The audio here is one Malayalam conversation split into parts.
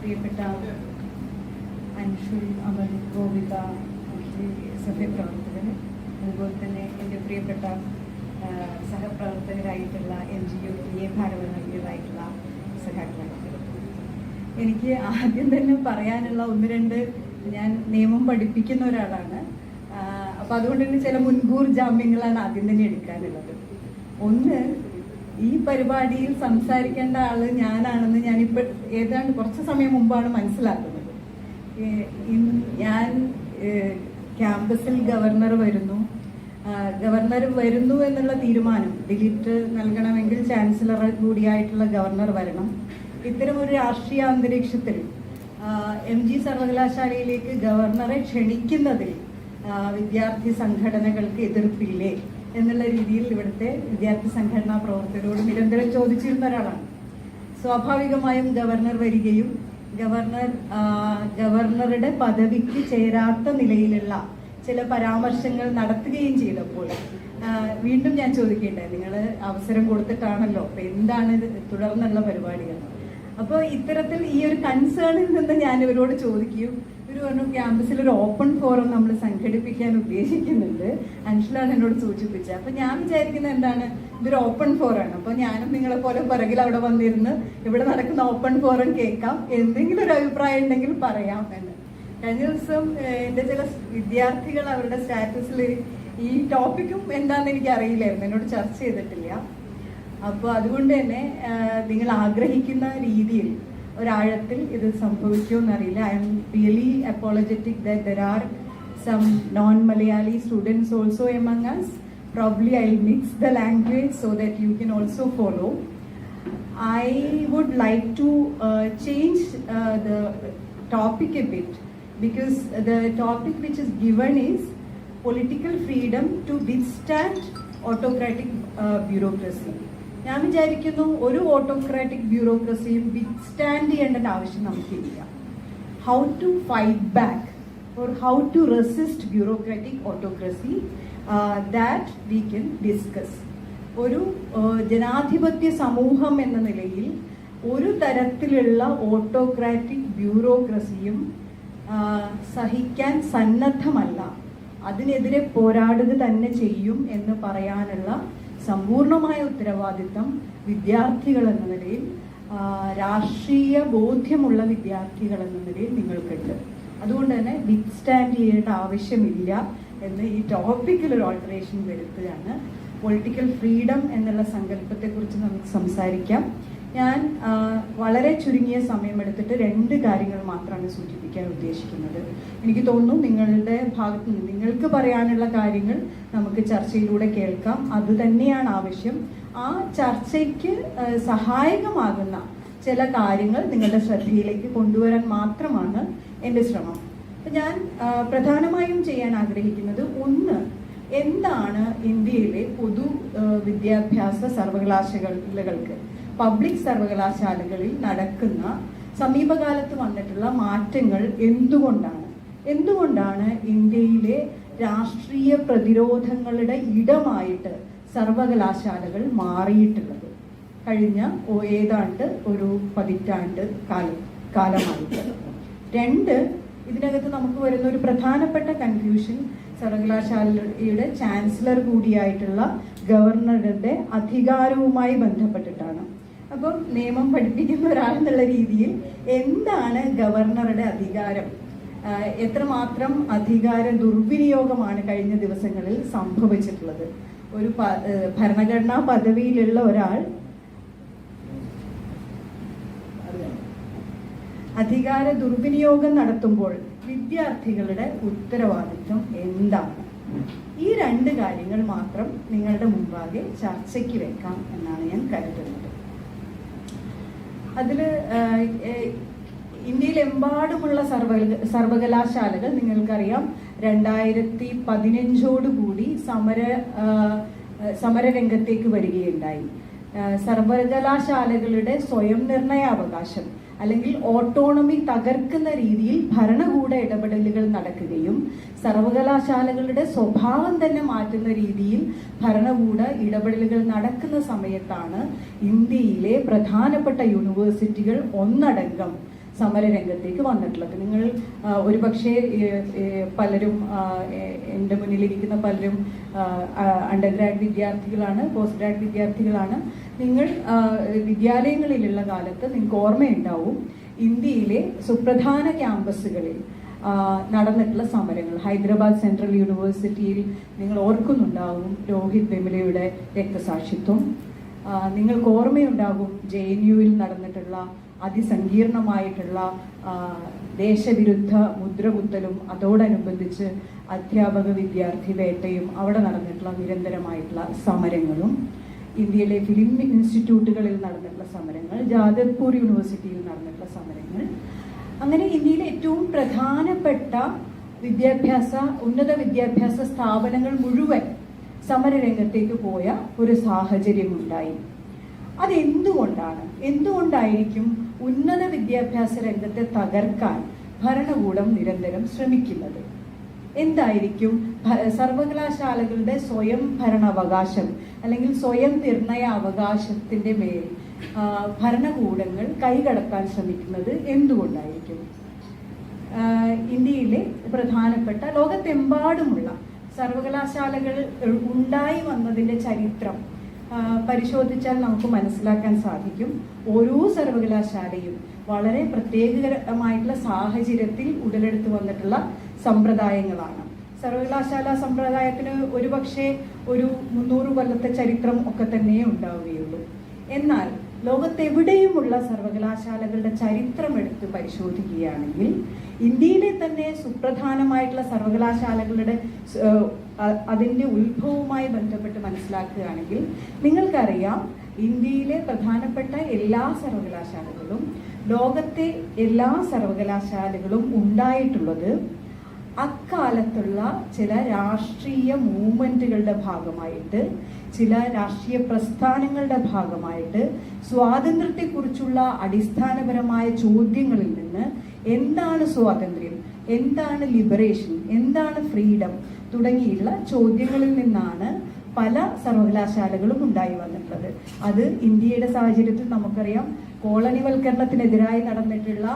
പ്രിയപ്പെട്ട അൻഷുൽ, അമൽ, ഗോപിക, സഹപ്രവർത്തകർ, അതുപോലെ തന്നെ എൻ്റെ പ്രിയപ്പെട്ട സഹപ്രവർത്തകരായിട്ടുള്ള NGO ഭാരവാഹികളായിട്ടുള്ള സഹാക്കളായിട്ടുള്ള, എനിക്ക് ആദ്യം തന്നെ പറയാനുള്ള ഒന്ന് രണ്ട്, ഞാൻ നിയമം പഠിപ്പിക്കുന്ന ഒരാളാണ്. അപ്പം അതുകൊണ്ട് തന്നെ ചില മുൻകൂർ ജാമ്യങ്ങളാണ് ആദ്യം തന്നെ എടുക്കാനുള്ളത്. ഒന്ന്, ഈ പരിപാടിയിൽ സംസാരിക്കേണ്ട ആള് ഞാനാണെന്ന് ഞാനിപ്പോൾ ഏതാണ്ട് കുറച്ച് സമയം മുമ്പാണ് മനസ്സിലാക്കുന്നത്. ഞാൻ ക്യാമ്പസിൽ ഗവർണർ വരുന്നു എന്നുള്ള തീരുമാനം, ഡിലീറ്റ് നൽകണമെങ്കിൽ ചാൻസലർ കൂടിയായിട്ടുള്ള ഗവർണർ വരണം. ഇത്തരം ഒരു രാഷ്ട്രീയ അന്തരീക്ഷത്തിൽ MG സർവകലാശാലയിലേക്ക് ഗവർണറെ ക്ഷണിക്കുന്നതിൽ വിദ്യാർത്ഥി സംഘടനകൾക്ക് എതിർപ്പില്ലേ എന്നുള്ള രീതിയിൽ ഇവിടുത്തെ വിദ്യാർത്ഥി സംഘടനാ പ്രവർത്തകരോട് നിരന്തരം ചോദിച്ചിരുന്ന ഒരാളാണ്. സ്വാഭാവികമായും ഗവർണർ വരികയും ഗവർണറുടെ പദവിക്ക് ചേരാത്ത നിലയിലുള്ള ചില പരാമർശങ്ങൾ നടത്തുകയും ചെയ്തപ്പോൾ വീണ്ടും ഞാൻ ചോദിക്കേണ്ടത്, നിങ്ങൾ അവസരം കൊടുത്തിട്ടാണല്ലോ, അപ്പൊ എന്താണ് ഇത് തുടർന്നുള്ള പരിപാടികൾ? അപ്പോൾ ഇത്തരത്തിൽ ഈ ഒരു കൺസേണിൽ നിന്ന് ഞാൻ ഇവരോട് ചോദിക്കുകയും ഇവർ പറഞ്ഞു ക്യാമ്പസിൽ ഒരു ഓപ്പൺ ഫോറം നമ്മൾ സംഘടിപ്പിക്കാൻ ഉദ്ദേശിക്കുന്നുണ്ട്. അൻഷുലാണ് എന്നോട് സൂചിപ്പിച്ചത്. അപ്പൊ ഞാൻ വിചാരിക്കുന്നത് എന്താണ്, ഇതൊരു ഓപ്പൺ ഫോറാണ്. അപ്പൊ ഞാനും നിങ്ങളെ പോലെ പിറകിൽ അവിടെ വന്നിരുന്ന് ഇവിടെ നടക്കുന്ന ഓപ്പൺ ഫോറം കേൾക്കാം, എന്തെങ്കിലും ഒരു അഭിപ്രായം ഉണ്ടെങ്കിൽ പറയാം എന്ന്. കഴിഞ്ഞ ദിവസം എൻ്റെ ചില വിദ്യാർത്ഥികൾ അവരുടെ സ്റ്റാറ്റസിൽ ഈ ടോപ്പിക്കും എന്താണെന്ന് എനിക്ക് അറിയില്ലായിരുന്നു, എന്നോട് ചർച്ച ചെയ്തിട്ടില്ല. അപ്പോൾ അതുകൊണ്ട് തന്നെ നിങ്ങൾ ആഗ്രഹിക്കുന്ന രീതിയിൽ ഒരാഴത്തിൽ ഇത് സംഭവിക്കുമെന്നറിയില്ല. I'm really apologetic that there are some non Malayali students also among us. Probably I'll mix the language so that you can also follow. I would like to change the topic a bit, because the topic which is given is political freedom to withstand autocratic bureaucracy. ഞാൻ വിചാരിക്കുന്നു ഒരു ഓട്ടോക്രാറ്റിക് ബ്യൂറോക്രസിയും വിത്ത്സ്റ്റാൻഡ് ചെയ്യേണ്ട ആവശ്യം നമുക്കില്ല. How to fight back or how to resist bureaucratic autocracy, that we can discuss. ഒരു ജനാധിപത്യ സമൂഹം എന്ന നിലയിൽ ഒരു തരത്തിലുള്ള ഓട്ടോക്രാറ്റിക് ബ്യൂറോക്രസിയും സഹിക്കാൻ സന്നദ്ധമല്ല, അതിനെതിരെ പോരാടുക തന്നെ ചെയ്യും എന്ന് പറയാനുള്ള സമ്പൂർണമായ ഉത്തരവാദിത്തം വിദ്യാർത്ഥികൾ എന്ന നിലയിൽ, രാഷ്ട്രീയ ബോധ്യമുള്ള വിദ്യാർത്ഥികൾ എന്ന നിലയിൽ നിങ്ങൾക്കുണ്ട്. അതുകൊണ്ട് തന്നെ വിത്ത്സ്റ്റാൻഡ് ചെയ്യേണ്ട ആവശ്യമില്ല എന്ന് ഈ ടോപ്പിക്കിൽ ഒരു ഓൾട്ടറേഷൻ വരുത്തുകയാണ്. പൊളിറ്റിക്കൽ ഫ്രീഡം എന്നുള്ള സങ്കല്പത്തെക്കുറിച്ച് നമുക്ക് സംസാരിക്കാം. ഞാൻ വളരെ ചുരുങ്ങിയ സമയമെടുത്തിട്ട് രണ്ട് കാര്യങ്ങൾ മാത്രമാണ് സൂചിപ്പിക്കാൻ ഉദ്ദേശിക്കുന്നത്. എനിക്ക് തോന്നുന്നു നിങ്ങളുടെ ഭാഗത്ത് നിന്ന് നിങ്ങൾക്ക് പറയാനുള്ള കാര്യങ്ങൾ നമുക്ക് ചർച്ചയിലൂടെ കേൾക്കാം. അത് തന്നെയാണ് ആവശ്യം. ആ ചർച്ചയ്ക്ക് സഹായകമാകുന്ന ചില കാര്യങ്ങൾ നിങ്ങളുടെ ശ്രദ്ധയിലേക്ക് കൊണ്ടുവരാൻ മാത്രമാണ് എൻ്റെ ശ്രമം. അപ്പം ഞാൻ പ്രധാനമായും ചെയ്യാൻ ആഗ്രഹിക്കുന്നത്, ഒന്ന്, എന്താണ് ഇന്ത്യയിലെ പൊതു വിദ്യാഭ്യാസ സർവകലാശാലകൾക്ക്, പബ്ലിക് സർവകലാശാലകളിൽ നടക്കുന്ന സമീപകാലത്ത് വന്നിട്ടുള്ള മാറ്റങ്ങൾ എന്തുകൊണ്ടാണ് ഇന്ത്യയിലെ രാഷ്ട്രീയ പ്രതിരോധങ്ങളുടെ ഇടമായിട്ട് സർവകലാശാലകൾ മാറിയിട്ടുള്ളത് കഴിഞ്ഞ ഏതാണ്ട് ഒരു പതിറ്റാണ്ട് കാലമായിട്ട്. രണ്ട്, ഇതിനകത്ത് നമുക്ക് വരുന്ന ഒരു പ്രധാനപ്പെട്ട കൺഫ്യൂഷൻ സർവകലാശാലയുടെ ചാൻസലർ കൂടിയായിട്ടുള്ള ഗവർണറുടെ അധികാരവുമായി ബന്ധപ്പെട്ടിട്ടാണ്. അപ്പം നിയമം പഠിപ്പിക്കുന്ന ഒരാളെന്നുള്ള രീതിയിൽ എന്താണ് ഗവർണറുടെ അധികാരം, എത്രമാത്രം അധികാര ദുർവിനിയോഗമാണ് കഴിഞ്ഞ ദിവസങ്ങളിൽ സംഭവിച്ചിട്ടുള്ളത്? ഒരു ഭരണഘടനാ പദവിയിലുള്ള ഒരാൾ അധികാര ദുർവിനിയോഗം നടത്തുമ്പോൾ വിദ്യാർത്ഥികളുടെ ഉത്തരവാദിത്വം എന്താണ്? ഈ രണ്ട് കാര്യങ്ങൾ മാത്രം നിങ്ങളുടെ മുമ്പാകെ ചർച്ചയ്ക്ക് വെക്കാം എന്നാണ് ഞാൻ കരുതുന്നത്. അതിൽ ഇന്ത്യയിലെമ്പാടുമുള്ള സർവകലാശാലകൾ നിങ്ങൾക്കറിയാം 2015 സമരരംഗത്തേക്ക് വരികയുണ്ടായി. സർവകലാശാലകളുടെ സ്വയം നിർണയാവകാശം അല്ലെങ്കിൽ ഓട്ടോണമി തകർക്കുന്ന രീതിയിൽ ഭരണകൂട ഇടപെടലുകൾ നടക്കുകയും സർവകലാശാലകളുടെ സ്വഭാവം തന്നെ മാറ്റുന്ന രീതിയിൽ ഭരണകൂട ഇടപെടലുകൾ നടക്കുന്ന സമയത്താണ് ഇന്ത്യയിലെ പ്രധാനപ്പെട്ട യൂണിവേഴ്സിറ്റികൾ ഒന്നടങ്കം സമരരംഗത്തേക്ക് വന്നിട്ടുള്ളത്. നിങ്ങൾ ഒരുപക്ഷെ പലരും എൻ്റെ മുന്നിലിരിക്കുന്ന പലരും അണ്ടർ ഗ്രാഡ് വിദ്യാർത്ഥികളാണ്, പോസ്റ്റ് ഗ്രാഡ് വിദ്യാർത്ഥികളാണ്. നിങ്ങൾ വിദ്യാലയങ്ങളിലുള്ള കാലത്ത് നിങ്ങൾക്ക് ഓർമ്മയുണ്ടാവും ഇന്ത്യയിലെ സുപ്രധാന ക്യാമ്പസുകളിൽ നടന്നിട്ടുള്ള സമരങ്ങൾ. ഹൈദരാബാദ് സെൻട്രൽ യൂണിവേഴ്സിറ്റിയിൽ നിങ്ങൾ ഓർക്കുന്നുണ്ടാകും രോഹിത് വെമുലയുടെ രക്തസാക്ഷിത്വം. നിങ്ങൾക്ക് ഓർമ്മയുണ്ടാകും JNUവിൽ നടന്നിട്ടുള്ള അതിസങ്കീർണമായിട്ടുള്ള ദേശവിരുദ്ധ മുദ്രകുത്തലും അതോടനുബന്ധിച്ച് അധ്യാപക വിദ്യാർത്ഥി വേട്ടയും അവിടെ നടന്നിട്ടുള്ള നിരന്തരമായിട്ടുള്ള സമരങ്ങളും, ഇന്ത്യയിലെ ഫിലിം ഇൻസ്റ്റിറ്റ്യൂട്ടുകളിൽ നടന്നിട്ടുള്ള സമരങ്ങൾ, ജാദവ്പൂർ യൂണിവേഴ്സിറ്റിയിൽ നടന്നിട്ടുള്ള സമരങ്ങൾ. അങ്ങനെ ഇന്ത്യയിലെ ഏറ്റവും പ്രധാനപ്പെട്ട ഉന്നത വിദ്യാഭ്യാസ സ്ഥാപനങ്ങൾ മുഴുവൻ സമരരംഗത്തേക്ക് പോയ ഒരു സാഹചര്യമുണ്ടായി. എന്തുകൊണ്ടായിരിക്കും ഉന്നത വിദ്യാഭ്യാസ രംഗത്തെ തകർക്കാൻ ഭരണകൂടം നിരന്തരം ശ്രമിക്കുന്നത്? എന്തായിരിക്കും സർവകലാശാലകളുടെ സ്വയം ഭരണാവകാശം അല്ലെങ്കിൽ സ്വയം നിർണയ അവകാശത്തിന്റെ മേൽ ഭരണകൂടങ്ങൾ കൈകടത്താൻ ശ്രമിക്കുന്നത് എന്തുകൊണ്ടായിരിക്കും? ഇന്ത്യയിലെ പ്രധാനപ്പെട്ട ലോകത്തെമ്പാടുമുള്ള സർവകലാശാലകൾ ഉണ്ടായി വന്നതിന്റെ ചരിത്രം പരിശോധിച്ചാൽ നമുക്ക് മനസ്സിലാക്കാൻ സാധിക്കും. ഓരോ സർവകലാശാലയും വളരെ പ്രത്യേകമായിട്ടുള്ള സാഹചര്യത്തിൽ ഉടലെടുത്ത് വന്നിട്ടുള്ള സമ്പ്രദായങ്ങളാണ്. സർവകലാശാല സമ്പ്രദായത്തിന് ഒരുപക്ഷെ ഒരു 300 കൊല്ലത്തെ ചരിത്രം ഒക്കെ തന്നെ ഉണ്ടാവുകയുള്ളൂ. എന്നാൽ ലോകത്തെവിടെയുമുള്ള സർവകലാശാലകളുടെ ചരിത്രം എടുത്ത് പരിശോധിക്കുകയാണെങ്കിൽ ഇന്ത്യയിലെ തന്നെ സുപ്രധാനമായിട്ടുള്ള സർവകലാശാലകളുടെ അതിൻ്റെ ഉത്ഭവവുമായി ബന്ധപ്പെട്ട് മനസ്സിലാക്കുകയാണെങ്കിൽ നിങ്ങൾക്കറിയാം ഇന്ത്യയിലെ പ്രധാനപ്പെട്ട എല്ലാ സർവകലാശാലകളും ലോകത്തെ എല്ലാ സർവകലാശാലകളും ഉണ്ടായിട്ടുള്ളത് അക്കാലത്തുള്ള ചില രാഷ്ട്രീയ മൂവ്മെന്റുകളുടെ ഭാഗമായിട്ട്, ചില രാഷ്ട്രീയ പ്രസ്ഥാനങ്ങളുടെ ഭാഗമായിട്ട് സ്വാതന്ത്ര്യത്തെക്കുറിച്ചുള്ള അടിസ്ഥാനപരമായ ചോദ്യങ്ങളിൽ നിന്ന് എന്താണ് സ്വാതന്ത്ര്യം, എന്താണ് ലിബറേഷൻ, എന്താണ് ഫ്രീഡം തുടങ്ങിയുള്ള ചോദ്യങ്ങളിൽ നിന്നാണ് പല സർവകലാശാലകളും ഉണ്ടായി വന്നിട്ടുള്ളത്. അത് ഇന്ത്യയുടെ സാഹചര്യത്തിൽ നമുക്കറിയാം കോളനിവൽക്കരണത്തിനെതിരായി നടന്നിട്ടുള്ള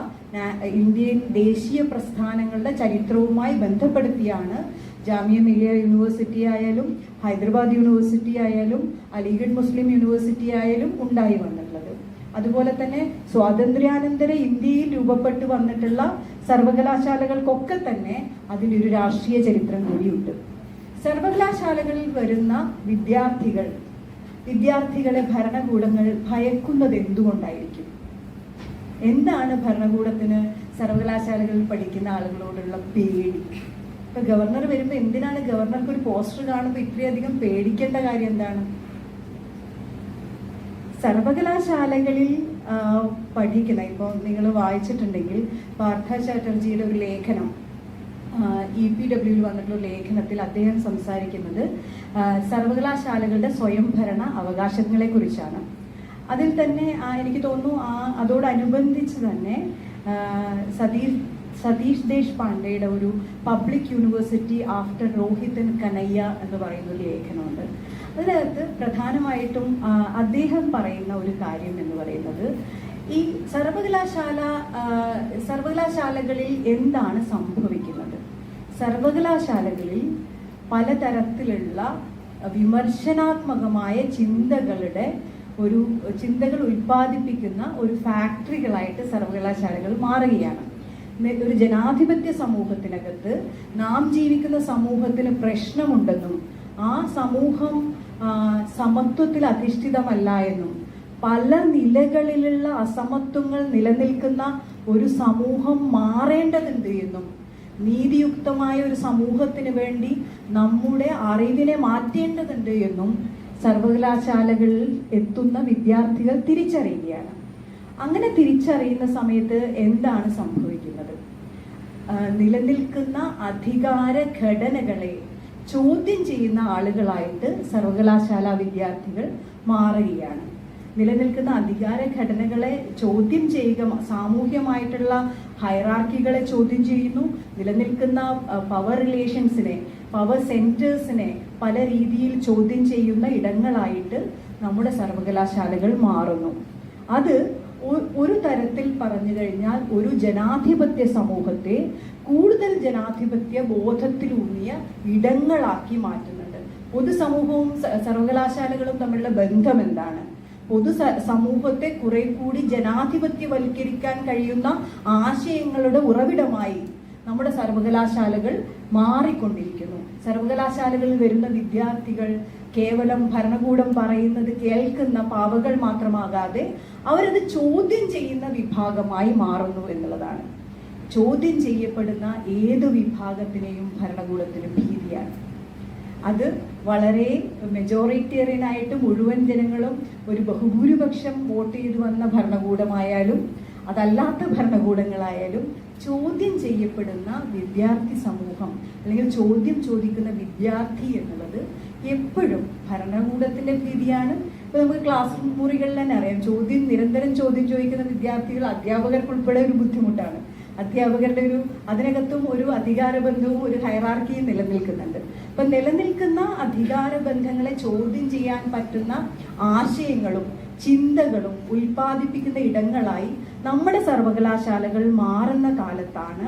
ഇന്ത്യൻ ദേശീയ പ്രസ്ഥാനങ്ങളുടെ ചരിത്രവുമായി ബന്ധപ്പെടുത്തിയാണ് ജാമിയ മിലിയ യൂണിവേഴ്സിറ്റി ആയാലും ഹൈദരാബാദ് യൂണിവേഴ്സിറ്റി ആയാലും അലിഗഡ് മുസ്ലിം യൂണിവേഴ്സിറ്റി ആയാലും ഉണ്ടായി വന്നിട്ടുള്ളത്. അതുപോലെ തന്നെ സ്വാതന്ത്ര്യാനന്തര ഇന്ത്യയിൽ രൂപപ്പെട്ടു വന്നിട്ടുള്ള സർവകലാശാലകൾക്കൊക്കെ തന്നെ അതിനൊരു രാഷ്ട്രീയ ചരിത്രം കൂടിയുണ്ട്. സർവകലാശാലകളിൽ വരുന്ന വിദ്യാർത്ഥികളെ ഭരണകൂടങ്ങൾ ഭയക്കുന്നത് എന്തുകൊണ്ടായിരിക്കും? എന്താണ് ഭരണകൂടത്തിന് സർവകലാശാലകളിൽ പഠിക്കുന്ന ആളുകളോടുള്ള പേടി? ഇപ്പൊ ഗവർണർ വരുമ്പോൾ എന്തിനാണ് ഗവർണർക്ക് ഒരു പോസ്റ്റർ കാണുമ്പോൾ ഇത്രയധികം പേടിക്കേണ്ട കാര്യം എന്താണ്? സർവകലാശാലകളിൽ പഠിക്കുന്ന, ഇപ്പോൾ നിങ്ങൾ വായിച്ചിട്ടുണ്ടെങ്കിൽ പാർത്ഥ ചാറ്റർജിയുടെ ഒരു ലേഖനം, EPW വന്നിട്ടുള്ള ലേഖനത്തിൽ അദ്ദേഹം സംസാരിക്കുന്നത് സർവകലാശാലകളുടെ സ്വയംഭരണ അവകാശങ്ങളെ കുറിച്ചാണ്. അതിൽ തന്നെ എനിക്ക് തോന്നുന്നു അതോടനുബന്ധിച്ച് തന്നെ സതീഷ് ദേശ്പാണ്ഡെയുടെ ഒരു public university after Rohit and Kanhaiya എന്ന് പറയുന്ന ഒരു ലേഖനമുണ്ട്. അതിനകത്ത് പ്രധാനമായിട്ടും അദ്ദേഹം പറയുന്ന ഒരു കാര്യം എന്ന് പറയുന്നത് ഈ സർവകലാശാലകളിൽ എന്താണ് സംഭവിക്കുന്നത്? സർവകലാശാലകളിൽ പലതരത്തിലുള്ള വിമർശനാത്മകമായ ചിന്തകൾ ഉൽപ്പാദിപ്പിക്കുന്ന ഒരു ഫാക്ടറികളായിട്ട് സർവകലാശാലകൾ മാറുകയാണ്. ഒരു ജനാധിപത്യ സമൂഹത്തിനകത്ത് നാം ജീവിക്കുന്ന സമൂഹത്തിന് പ്രശ്നമുണ്ടെന്നും ആ സമൂഹം സമത്വത്തിൽ അധിഷ്ഠിതമല്ല എന്നും പല നിലകളിലുള്ള അസമത്വങ്ങൾ നിലനിൽക്കുന്ന ഒരു സമൂഹം മാറേണ്ടതുണ്ട് എന്നും നീതിയുക്തമായ ഒരു സമൂഹത്തിന് വേണ്ടി നമ്മുടെ അറിവിനെ മാറ്റേണ്ടതുണ്ട് എന്നും സർവകലാശാലകളിൽ എത്തുന്ന വിദ്യാർത്ഥികൾ തിരിച്ചറിയുകയാണ്. അങ്ങനെ തിരിച്ചറിയുന്ന സമയത്ത് എന്താണ് സംഭവിക്കുന്നത്? നിലനിൽക്കുന്ന അധികാര ഘടനകളെ ചോദ്യം ചെയ്യുന്ന ആളുകളായിട്ട് സർവകലാശാല വിദ്യാർത്ഥികൾ മാറുകയാണ്. നിലനിൽക്കുന്ന അധികാര ഘടനകളെ ചോദ്യം ചെയ്യുക, സാമൂഹ്യമായിട്ടുള്ള ഹൈറാർക്കികളെ ചോദ്യം ചെയ്യുന്നു. നിലനിൽക്കുന്ന പവർ റിലേഷൻസിനെ, പവർ സെന്റേഴ്സിനെ പല രീതിയിൽ ചോദ്യം ചെയ്യുന്ന ഇടങ്ങളായിട്ട് നമ്മുടെ സർവകലാശാലകൾ മാറുന്നു. അത് ഒരു തരത്തിൽ പറഞ്ഞു കഴിഞ്ഞാൽ ഒരു ജനാധിപത്യ സമൂഹത്തെ കൂടുതൽ ജനാധിപത്യ ബോധത്തിലൂന്നിയ ഇടങ്ങളാക്കി മാറ്റുന്നുണ്ട്. പൊതുസമൂഹവും സർവകലാശാലകളും തമ്മിലുള്ള ബന്ധം എന്താണ്? സമൂഹത്തെ കുറെ കൂടി ജനാധിപത്യവൽക്കരിക്കാൻ കഴിയുന്ന ആശയങ്ങളുടെ ഉറവിടമായി നമ്മുടെ സർവകലാശാലകൾ മാറിക്കൊണ്ടിരിക്കുന്നു. സർവകലാശാലകളിൽ വരുന്ന വിദ്യാർത്ഥികൾ കേവലം ഭരണകൂടം പറയുന്നത് കേൾക്കുന്ന പാവകൾ മാത്രമാകാതെ അവരത് ചോദ്യം ചെയ്യുന്ന വിഭാഗമായി മാറുന്നു എന്നുള്ളതാണ്. ചോദ്യം ചെയ്യപ്പെടുന്ന ഏത് വിഭാഗത്തിനെയും ഭരണകൂടത്തിന് ഭീതിയാണ്. അത് വളരെ മെജോറിറ്റേറിയനായിട്ട് മുഴുവൻ ജനങ്ങളും ഒരു ബഹുഭൂരിപക്ഷം വോട്ട് ചെയ്തു വന്ന ഭരണകൂടമായാലും അതല്ലാത്ത ഭരണകൂടങ്ങളായാലും ചോദ്യം ചെയ്യപ്പെടുന്ന വിദ്യാർത്ഥി സമൂഹം അല്ലെങ്കിൽ ചോദ്യം ചോദിക്കുന്ന വിദ്യാർത്ഥി എന്നുള്ളത് എപ്പോഴും ഭരണകൂടത്തിന്റെ ഭീതിയാണ്. ഇപ്പൊ നമുക്ക് ക്ലാസ് മുറികളിൽ തന്നെ അറിയാം, നിരന്തരം ചോദ്യം ചോദിക്കുന്ന വിദ്യാർത്ഥികൾ അധ്യാപകർക്കുൾപ്പെടെ ഒരു ബുദ്ധിമുട്ടാണ്. അധ്യാപകരുടെ അതിനകത്തും ഒരു അധികാരബന്ധവും ഒരു ഹൈറാർക്കിയും നിലനിൽക്കുന്നുണ്ട്. അപ്പൊ നിലനിൽക്കുന്ന അധികാരബന്ധങ്ങളെ ചോദ്യം ചെയ്യാൻ പറ്റുന്ന ആശയങ്ങളും ചിന്തകളും ഉൽപ്പാദിപ്പിക്കുന്ന ഇടങ്ങളായി നമ്മുടെ സർവകലാശാലകൾ മാറുന്ന കാലത്താണ്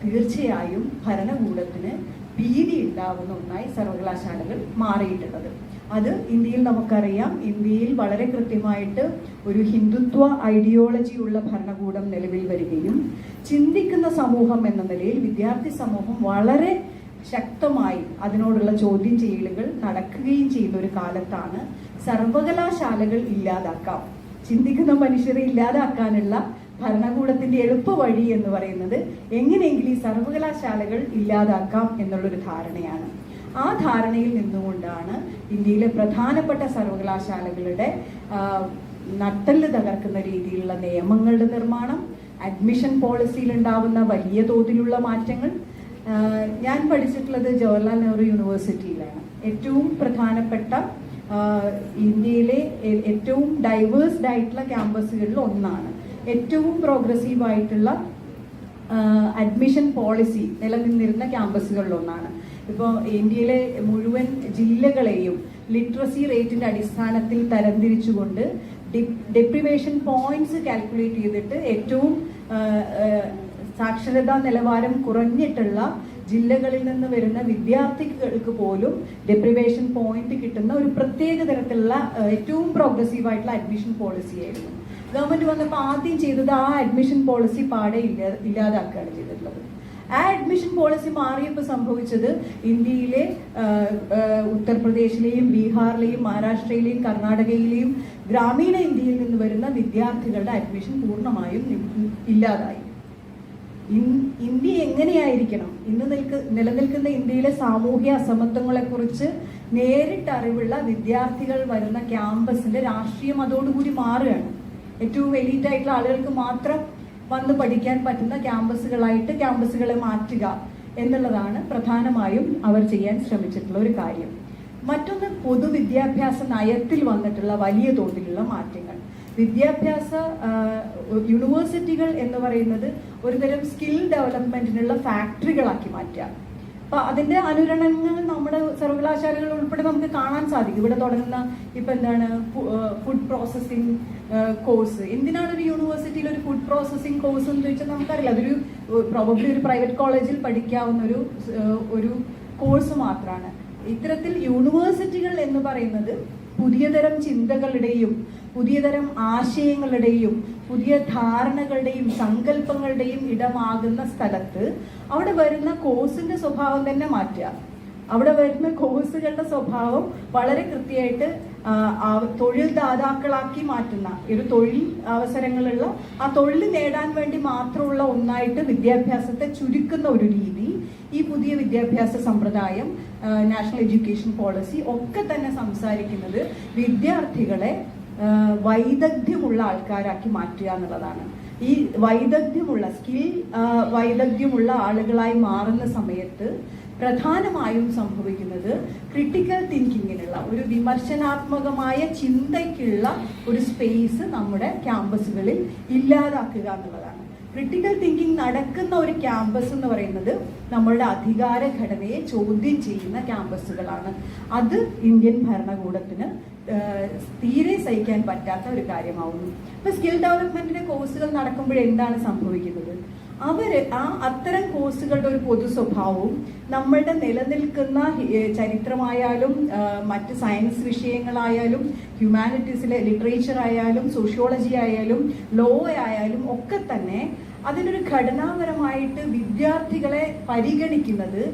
തീർച്ചയായും ഭരണകൂടത്തിന് ഭീതി ഉണ്ടാവുന്ന ഒന്നായി സർവകലാശാലകൾ മാറിയിട്ടുള്ളത്. അത് ഇന്ത്യയിൽ നമുക്കറിയാം, ഇന്ത്യയിൽ വളരെ കൃത്യമായിട്ട് ഒരു ഹിന്ദുത്വ ഐഡിയോളജി ഉള്ള ഭരണകൂടം നിലവിൽ വരികയും ചിന്തിക്കുന്ന സമൂഹം എന്ന നിലയിൽ വിദ്യാർത്ഥി സമൂഹം വളരെ ശക്തമായി അതിനോടുള്ള ചോദ്യം ചെയ്യലുകൾ നടക്കുകയും ചെയ്യുന്ന ഒരു കാലത്താണ് സർവകലാശാലകൾ ഇല്ലാതാക്കാം, ചിന്തിക്കുന്ന മനുഷ്യരെ ഇല്ലാതാക്കാനുള്ള ഭരണകൂടത്തിന്റെ എളുപ്പ വഴി എന്ന് പറയുന്നത് എങ്ങനെയെങ്കിലും ഈ സർവകലാശാലകൾ ഇല്ലാതാക്കാം എന്നുള്ളൊരു ധാരണയാണ്. ആ ധാരണയിൽ നിന്നുകൊണ്ടാണ് ഇന്ത്യയിലെ പ്രധാനപ്പെട്ട സർവകലാശാലകളുടെ നട്ടെല്ല് തകർക്കുന്ന രീതിയിലുള്ള നിയമങ്ങളുടെ നിർമ്മാണം, അഡ്മിഷൻ പോളിസിയിൽ ഉണ്ടാവുന്ന വലിയ തോതിലുള്ള മാറ്റങ്ങൾ. ഞാൻ പഠിച്ചിട്ടുള്ളത് ജവഹർലാൽ നെഹ്റു യൂണിവേഴ്സിറ്റിയിലാണ്. ഏറ്റവും പ്രധാനപ്പെട്ട ഇന്ത്യയിലെ ഏറ്റവും ഡൈവേഴ്സ്ഡ് ആയിട്ടുള്ള ക്യാമ്പസുകളിൽ ഒന്നാണ്. ഏറ്റവും പ്രോഗ്രസീവ് ആയിട്ടുള്ള അഡ്മിഷൻ പോളിസി നിലനിന്നിരുന്ന ക്യാമ്പസുകളിൽ ഒന്നാണ്. ഇപ്പോൾ ഇന്ത്യയിലെ മുഴുവൻ ജില്ലകളെയും ലിറ്ററസി റേറ്റിന്റെ അടിസ്ഥാനത്തിൽ തരംതിരിച്ചുകൊണ്ട് ഡെപ്രിവേഷൻ പോയിന്റ്സ് കാൽക്കുലേറ്റ് ചെയ്തിട്ട് ഏറ്റവും സാക്ഷരതാ നിലവാരം കുറഞ്ഞിട്ടുള്ള ജില്ലകളിൽ നിന്ന് വരുന്ന വിദ്യാർത്ഥികൾക്ക് പോലും ഡെപ്രിവേഷൻ പോയിന്റ് കിട്ടുന്ന ഒരു പ്രത്യേക തരത്തിലുള്ള ഏറ്റവും പ്രോഗ്രസീവ് ആയിട്ടുള്ള അഡ്മിഷൻ പോളിസി ആയിരുന്നു. ഗവൺമെന്റ് വന്നപ്പോൾ ആദ്യം ചെയ്തത് ആ അഡ്മിഷൻ പോളിസി പാടെ ഇല്ലാതാക്കുകയാണ് ചെയ്തിട്ടുള്ളത്. ആ അഡ്മിഷൻ പോളിസി മാറിയപ്പോൾ സംഭവിച്ചത് ഇന്ത്യയിലെ ഉത്തർപ്രദേശിലെയും ബീഹാറിലെയും മഹാരാഷ്ട്രയിലെയും കർണാടകയിലെയും ഗ്രാമീണ ഇന്ത്യയിൽ നിന്ന് വരുന്ന വിദ്യാർത്ഥികളുടെ അഡ്മിഷൻ പൂർണ്ണമായും ഇല്ലാതായി. ഇന്ത്യ എങ്ങനെയായിരിക്കണം, ഇന്ന് നിലനിൽക്കുന്ന ഇന്ത്യയിലെ സാമൂഹ്യ അസമത്വങ്ങളെക്കുറിച്ച് നേരിട്ട് അറിവുള്ള വിദ്യാർത്ഥികൾ വരുന്ന ക്യാമ്പസിന്റെ രാഷ്ട്രീയം അതോടുകൂടി മാറുകയാണ്. ഏറ്റവും എലീറ്റ് ആയിട്ടുള്ള ആളുകൾക്ക് മാത്രം വന്ന് പഠിക്കാൻ പറ്റുന്ന ക്യാമ്പസുകളെ മാറ്റുക എന്നുള്ളതാണ് പ്രധാനമായും അവർ ചെയ്യാൻ ശ്രമിച്ചിട്ടുള്ള ഒരു കാര്യം. മറ്റൊന്ന് പൊതുവിദ്യാഭ്യാസ നയത്തിൽ വന്നിട്ടുള്ള വലിയ തോതിലുള്ള മാറ്റങ്ങൾ. യൂണിവേഴ്സിറ്റികൾ എന്ന് പറയുന്നത് ഒരുതരം സ്കിൽ ഡെവലപ്മെന്റിനുള്ള ഫാക്ടറികളാക്കി മാറ്റുക. അപ്പൊ അതിന്റെ അനുരണനങ്ങൾ നമ്മുടെ സർവകലാശാലകൾ ഉൾപ്പെടെ നമുക്ക് കാണാൻ സാധിക്കും. ഇവിടെ തുടങ്ങുന്ന ഫുഡ് പ്രോസസ്സിംഗ് കോഴ്സ്. എന്തിനാണ് ഒരു യൂണിവേഴ്സിറ്റിയിൽ ഒരു ഫുഡ് പ്രോസസ്സിംഗ് കോഴ്സ് എന്ന് ചോദിച്ചാൽ നമുക്കറിയില്ല. അതൊരു പ്രോബബ്ലി ഒരു പ്രൈവറ്റ് കോളേജിൽ പഠിക്കാവുന്ന ഒരു കോഴ്സ് മാത്രമാണ്. ഇത്തരത്തിൽ യൂണിവേഴ്സിറ്റികൾ എന്ന് പറയുന്നത് പുതിയതരം ചിന്തകളുടെയും പുതിയതരം ആശയങ്ങളുടെയും പുതിയ ധാരണകളുടെയും സങ്കല്പങ്ങളുടെയും ഇടമാകുന്ന സ്ഥലത്ത് അവിടെ വരുന്ന കോഴ്സിന്റെ സ്വഭാവം തന്നെ മാറ്റുക. അവിടെ വരുന്ന കോഴ്സുകളുടെ സ്വഭാവം വളരെ കൃത്യമായിട്ട് തൊഴിൽ ദാതാക്കളാക്കി മാറ്റുന്ന ഒരു തൊഴിൽ അവസരങ്ങളുള്ള ആ തൊഴിൽ നേടാൻ വേണ്ടി മാത്രമുള്ള ഒന്നായിട്ട് വിദ്യാഭ്യാസത്തെ ചുരുക്കുന്ന ഒരു രീതി ഈ പുതിയ വിദ്യാഭ്യാസ സമ്പ്രദായം, നാഷണൽ എഡ്യൂക്കേഷൻ പോളിസി ഒക്കെ തന്നെ സംസാരിക്കുന്നത് വിദ്യാർത്ഥികളെ വൈദഗ്ധ്യമുള്ള ആൾക്കാരാക്കി മാറ്റുക എന്നുള്ളതാണ്. ഈ വൈദഗ്ധ്യമുള്ള ആളുകളായി മാറുന്ന സമയത്ത് പ്രധാനമായും സംഭവിക്കുന്നത് ക്രിട്ടിക്കൽ തിങ്കിങ്ങിനുള്ള ഒരു വിമർശനാത്മകമായ ചിന്തയ്ക്കുള്ള ഒരു സ്പേസ് നമ്മുടെ ക്യാമ്പസുകളിൽ ഇല്ലാതാക്കുക എന്നുള്ളതാണ്. ക്രിട്ടിക്കൽ തിങ്കിങ് നടക്കുന്ന ഒരു ക്യാമ്പസ് എന്ന് പറയുന്നത് നമ്മളുടെ അധികാര ഘടനയെ ചോദ്യം ചെയ്യുന്ന ക്യാമ്പസുകളാണ്. അത് ഇന്ത്യൻ ഭരണകൂടത്തിന് തീരെ സഹിക്കാൻ പറ്റാത്ത ഒരു കാര്യമാവുന്നു. ഇപ്പൊ സ്കിൽ ഡെവലപ്മെന്റിന്റെ കോഴ്സുകൾ നടക്കുമ്പോൾ എന്താണ് സംഭവിക്കുന്നത്? അത്തരം കോഴ്സുകളുടെ ഒരു പൊതു സ്വഭാവവും നമ്മളുടെ നിലനിൽക്കുന്ന ചരിത്രമായാലും മറ്റ് സയൻസ് വിഷയങ്ങളായാലും ഹ്യൂമാനിറ്റീസിലെ ലിറ്ററേച്ചർ ആയാലും സോഷ്യോളജി ആയാലും ലോ ആയാലും ഒക്കെ തന്നെ അതിനൊരു ഘടനാപരമായിട്ട് വിദ്യാർത്ഥികളെ പരിഗണിക്കുന്നത്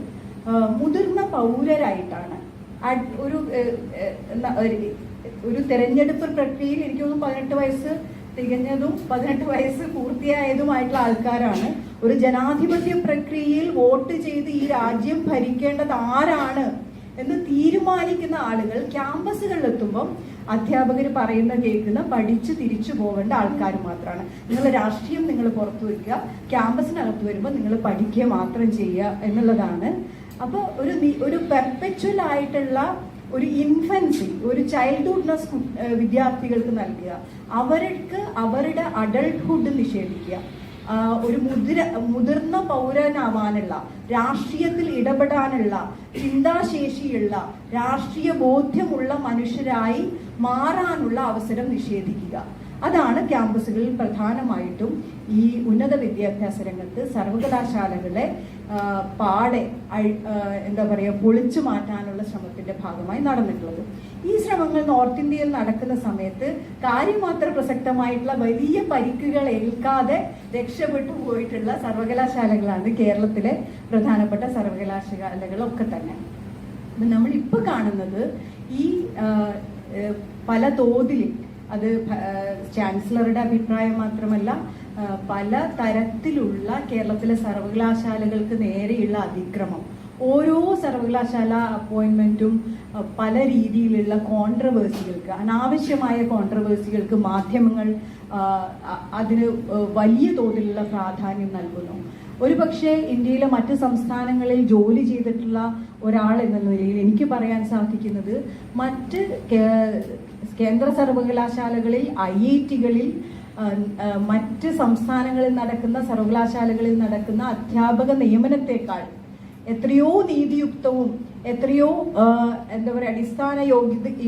മുതിർന്ന പൗരരായിട്ടാണ്. ഒരു തെരഞ്ഞെടുപ്പ് പ്രക്രിയയിൽ എനിക്ക് തോന്നുന്നു 18 വയസ്സ് തികഞ്ഞതും 18 വയസ്സ് പൂർത്തിയായതുമായിട്ടുള്ള ആൾക്കാരാണ്. ഒരു ജനാധിപത്യ പ്രക്രിയയിൽ വോട്ട് ചെയ്ത് ഈ രാജ്യം ഭരിക്കേണ്ടത് ആരാണ് എന്ന് തീരുമാനിക്കുന്ന ആളുകൾ ക്യാമ്പസുകളിലെത്തുമ്പം അധ്യാപകർ പറയുന്ന കേൾക്കുന്ന പഠിച്ച് തിരിച്ചു പോകേണ്ട ആൾക്കാർ മാത്രമാണ്. നിങ്ങൾ രാഷ്ട്രീയം നിങ്ങൾ പുറത്തു വെക്കുക, ക്യാമ്പസിനകത്ത് വരുമ്പോൾ നിങ്ങൾ പഠിക്കുക മാത്രം ചെയ്യുക എന്നുള്ളതാണ്. അപ്പോൾ ഒരു പെർപെച്വൽ ആയിട്ടുള്ള ഒരു ഇൻഫൻസി, ഒരു ചൈൽഡ്ഹുഡ്നെസ് വിദ്യാർത്ഥികൾക്ക് നൽകുക, അവർക്ക് അവരുടെ അഡൾട്ട്ഹുഡ് നിഷേധിക്കുക. ഒരു മുതിർന്ന പൗരനാവാനുള്ള, രാഷ്ട്രീയത്തിൽ ഇടപെടാനുള്ള ചിന്താശേഷിയുള്ള, രാഷ്ട്രീയ ബോധ്യമുള്ള മനുഷ്യരായി മാറാനുള്ള അവസരം നിഷേധിക്കുക. അതാണ് ക്യാമ്പസുകളിൽ പ്രധാനമായിട്ടും ഈ ഉന്നത വിദ്യാഭ്യാസ രംഗത്ത് സർവകലാശാലകളെ പാടെ എന്താ പറയുക പൊളിച്ചു മാറ്റാനുള്ള ശ്രമത്തിന്റെ ഭാഗമായി നടന്നിട്ടുള്ളത്. ഈ ശ്രമങ്ങൾ നോർത്ത് ഇന്ത്യയിൽ നടക്കുന്ന സമയത്ത് കാര്യമാത്ര പ്രസക്തമായിട്ടുള്ള വലിയ പരിക്കുകൾ ഏൽക്കാതെ രക്ഷപ്പെട്ടു പോയിട്ടുള്ള സർവകലാശാലകളാണ് കേരളത്തിലെ പ്രധാനപ്പെട്ട സർവകലാശാലകളൊക്കെ തന്നെ. നമ്മളിപ്പോൾ കാണുന്നത് ഈ പല തോതിൽ, അത് ചാൻസലറുടെ അഭിപ്രായം മാത്രമല്ല, പല തരത്തിലുള്ള കേരളത്തിലെ സർവകലാശാലകൾക്ക് നേരെയുള്ള അതിക്രമം, ഓരോ സർവകലാശാല അപ്പോയിന്റ്മെന്റും പല രീതിയിലുള്ള കോൺട്രവേഴ്സികൾക്ക്, അനാവശ്യമായ കോൺട്രവേഴ്സികൾക്ക് മാധ്യമങ്ങൾ അതിന് വലിയ തോതിലുള്ള പ്രാധാന്യം നൽകുന്നു. ഒരുപക്ഷെ ഇന്ത്യയിലെ മറ്റ് സംസ്ഥാനങ്ങളിൽ ജോലി ചെയ്തിട്ടുള്ള ഒരാൾ എന്ന നിലയിൽ എനിക്ക് പറയാൻ സാധിക്കുന്നത്, മറ്റ് കേന്ദ്ര സർവകലാശാലകളിൽ, IIT-കളിൽ, മറ്റ് സംസ്ഥാനങ്ങളിൽ നടക്കുന്ന സർവകലാശാലകളിൽ നടക്കുന്ന അധ്യാപക നിയമനത്തെക്കാൾ എത്രയോ നീതിയുക്തവും എത്രയോ എന്താ പറയുക അടിസ്ഥാന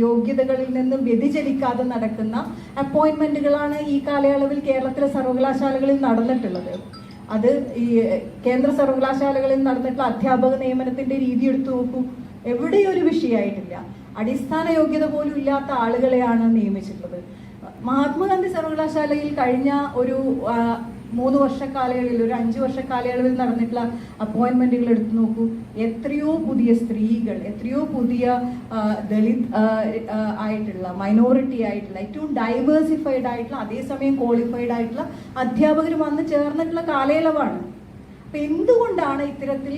യോഗ്യതകളിൽ നിന്നും വ്യതിചലിക്കാതെ നടക്കുന്ന അപ്പോയിന്റ്മെന്റുകളാണ് ഈ കാലയളവിൽ കേരളത്തിലെ സർവകലാശാലകളിൽ നടന്നിട്ടുള്ളത്. അത് ഈ കേന്ദ്ര സർവകലാശാലകളിൽ നടന്നിട്ടുള്ള അധ്യാപക നിയമനത്തിന്റെ രീതി എടുത്തു നോക്കൂ, എവിടെയൊരു വിഷയമായിട്ടില്ല. അടിസ്ഥാന യോഗ്യത പോലും ഇല്ലാത്ത ആളുകളെയാണ് നിയമിച്ചിട്ടുള്ളത്. മഹാത്മാഗാന്ധി സർവകലാശാലയിൽ കഴിഞ്ഞ ഒരു 3 വർഷ കാലയളവിൽ, ഒരു 5 വർഷ കാലയളവിൽ നടന്നിട്ടുള്ള അപ്പോയിന്റ്മെന്റുകൾ എടുത്തു നോക്കൂ. എത്രയോ പുതിയ സ്ത്രീകൾ, എത്രയോ പുതിയ ദളിത് ആയിട്ടുള്ള, മൈനോറിറ്റി ആയിട്ടുള്ള, ഏറ്റവും ഡൈവേഴ്സിഫൈഡ് ആയിട്ടുള്ള, അതേസമയം ക്വാളിഫൈഡ് ആയിട്ടുള്ള അധ്യാപകർ വന്ന് ചേർന്നിട്ടുള്ള കാലയളവാണ്. അപ്പൊ എന്തുകൊണ്ടാണ് ഇത്തരത്തിൽ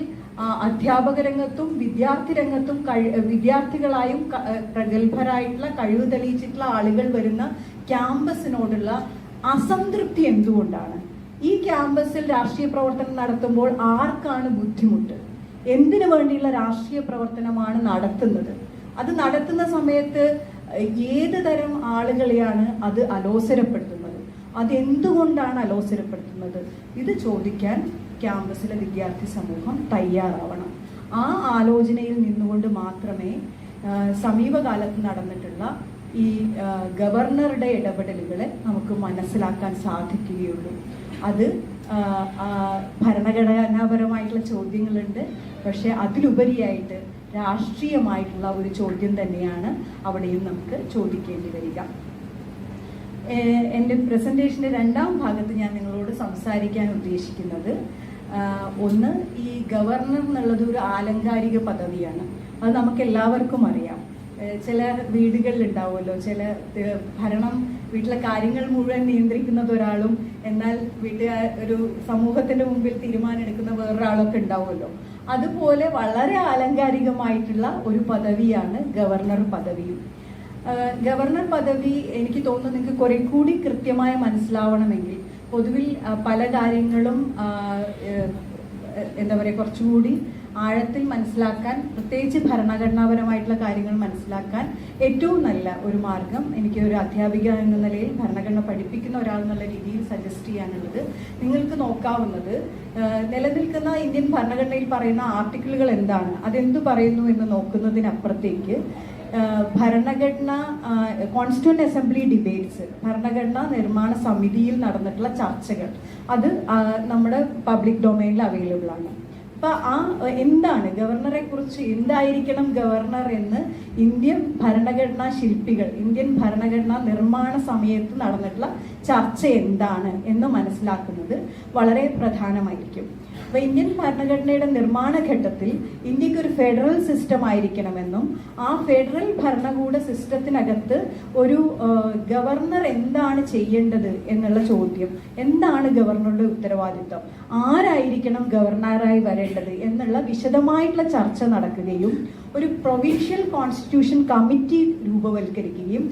അധ്യാപക രംഗത്തും വിദ്യാർത്ഥി രംഗത്തും വിദ്യാർത്ഥികളായും പ്രഗത്ഭരായിട്ടുള്ള കഴിവ് തെളിയിച്ചിട്ടുള്ള ആളുകൾ വരുന്ന ക്യാമ്പസിനോടുള്ള അസംതൃപ്തി എന്തുകൊണ്ടാണ്? ഈ ക്യാമ്പസിൽ രാഷ്ട്രീയ പ്രവർത്തനം നടത്തുമ്പോൾ ആർക്കാണ് ബുദ്ധിമുട്ട്? എന്തിനു വേണ്ടിയുള്ള രാഷ്ട്രീയ പ്രവർത്തനമാണ് നടത്തുന്നത്? അത് നടത്തുന്ന സമയത്ത് ഏത് തരം ആളുകളെയാണ് അത് അലോസരപ്പെടുത്തുന്നത്? അതെന്തുകൊണ്ടാണ് അലോസരപ്പെടുത്തുന്നത്? ഇത് ചോദിക്കാൻ ക്യാമ്പസിലെ വിദ്യാർത്ഥി സമൂഹം തയ്യാറാവണം. ആ ആലോചനയിൽ നിന്നുകൊണ്ട് മാത്രമേ സമീപകാലത്ത് നടന്നിട്ടുള്ള ഈ ഗവർണറുടെ ഇടപെടലുകളെ നമുക്ക് മനസ്സിലാക്കാൻ സാധിക്കുകയുള്ളൂ. അത് ഭരണഘടനാപരമായിട്ടുള്ള ചോദ്യങ്ങളുണ്ട്, പക്ഷെ അതിലുപരിയായിട്ട് രാഷ്ട്രീയമായിട്ടുള്ള ഒരു ചോദ്യം തന്നെയാണ് അവിടെയും നമുക്ക് ചോദിക്കേണ്ടി വരിക. എൻ്റെ പ്രസൻറ്റേഷൻ്റെ 2ാം ഭാഗത്ത് ഞാൻ നിങ്ങളോട് സംസാരിക്കാൻ ഉദ്ദേശിക്കുന്നത്, ഒന്ന്, ഈ ഗവർണർ എന്നുള്ളത് ഒരു ആലങ്കാരിക പദവിയാണ്. അത് നമുക്ക് എല്ലാവർക്കും അറിയാം. ചില വീടുകളിൽ ഉണ്ടാവുമല്ലോ, ചില വീട്ടിലെ കാര്യങ്ങൾ മുഴുവൻ നിയന്ത്രിക്കുന്നത് ഒരാളും, എന്നാൽ ഒരു സമൂഹത്തിന്റെ മുമ്പിൽ തീരുമാനം എടുക്കുന്ന വേറൊരാളൊക്കെ ഉണ്ടാവുമല്ലോ. അതുപോലെ വളരെ ആലങ്കാരികമായിട്ടുള്ള ഒരു പദവിയാണ് ഗവർണർ പദവിയും. ഗവർണർ പദവി എനിക്ക് തോന്നുന്നു നിങ്ങൾക്ക് കുറെ കൂടി കൃത്യമായി മനസ്സിലാവണമെങ്കിൽ പൊതുവിൽ പല കാര്യങ്ങളും എന്താ പറയുക കുറച്ചുകൂടി ആഴത്തിൽ മനസ്സിലാക്കാൻ, പ്രത്യേകിച്ച് ഭരണഘടനാപരമായിട്ടുള്ള കാര്യങ്ങൾ മനസ്സിലാക്കാൻ ഏറ്റവും നല്ല ഒരു മാർഗം എനിക്ക് ഒരു അധ്യാപിക എന്ന നിലയിൽ ഭരണഘടന പഠിപ്പിക്കുന്ന ഒരാൾ എന്നുള്ള രീതിയിൽ സജസ്റ്റ് ചെയ്യാനുള്ളത്, നിങ്ങൾക്ക് നോക്കാവുന്നത് നിലനിൽക്കുന്ന ഇന്ത്യൻ ഭരണഘടനയിൽ പറയുന്ന ആർട്ടിക്കിളുകൾ എന്താണ്, അതെന്തു പറയുന്നു എന്ന് നോക്കുന്നതിനപ്പുറത്തേക്ക് ഭരണഘടന കോൺസ്റ്റിറ്റ്യൂന്റ് അസംബ്ലി ഡിബേറ്റ്സ്, ഭരണഘടനാ നിർമ്മാണ സമിതിയിൽ നടന്നിട്ടുള്ള ചർച്ചകൾ, അത് നമ്മുടെ പബ്ലിക് ഡൊമൈനിൽ അവൈലബിൾ ആണ്. അപ്പൊ എന്താണ് ഗവർണറെ കുറിച്ച്, എന്തായിരിക്കണം ഗവർണർ എന്ന് ഇന്ത്യൻ ഭരണഘടനാ ശില്പികൾ, ഇന്ത്യൻ ഭരണഘടനാ നിർമ്മാണ സമയത്ത് നടന്നിട്ടുള്ള ചർച്ച എന്താണ് എന്ന് മനസ്സിലാക്കുന്നത് വളരെ പ്രധാനമായിരിക്കും. അപ്പൊ ഇന്ത്യൻ ഭരണഘടനയുടെ നിർമ്മാണ ഘട്ടത്തിൽ ഇന്ത്യക്ക് ഒരു ഫെഡറൽ സിസ്റ്റം ആയിരിക്കണമെന്നും ആ ഫെഡറൽ ഭരണകൂട സിസ്റ്റത്തിനകത്ത് ഒരു ഗവർണർ എന്താണ് ചെയ്യേണ്ടത് എന്നുള്ള ചോദ്യം, എന്താണ് ഗവർണറുടെ ഉത്തരവാദിത്വം, ആരായിരിക്കണം ഗവർണറായി വരേണ്ടത് എന്നുള്ള വിശദമായിട്ടുള്ള ചർച്ച നടക്കുകയും ഒരു പ്രൊവിൻഷ്യൽ കോൺസ്റ്റിറ്റ്യൂഷൻ കമ്മിറ്റി രൂപവൽക്കരിക്കുകയും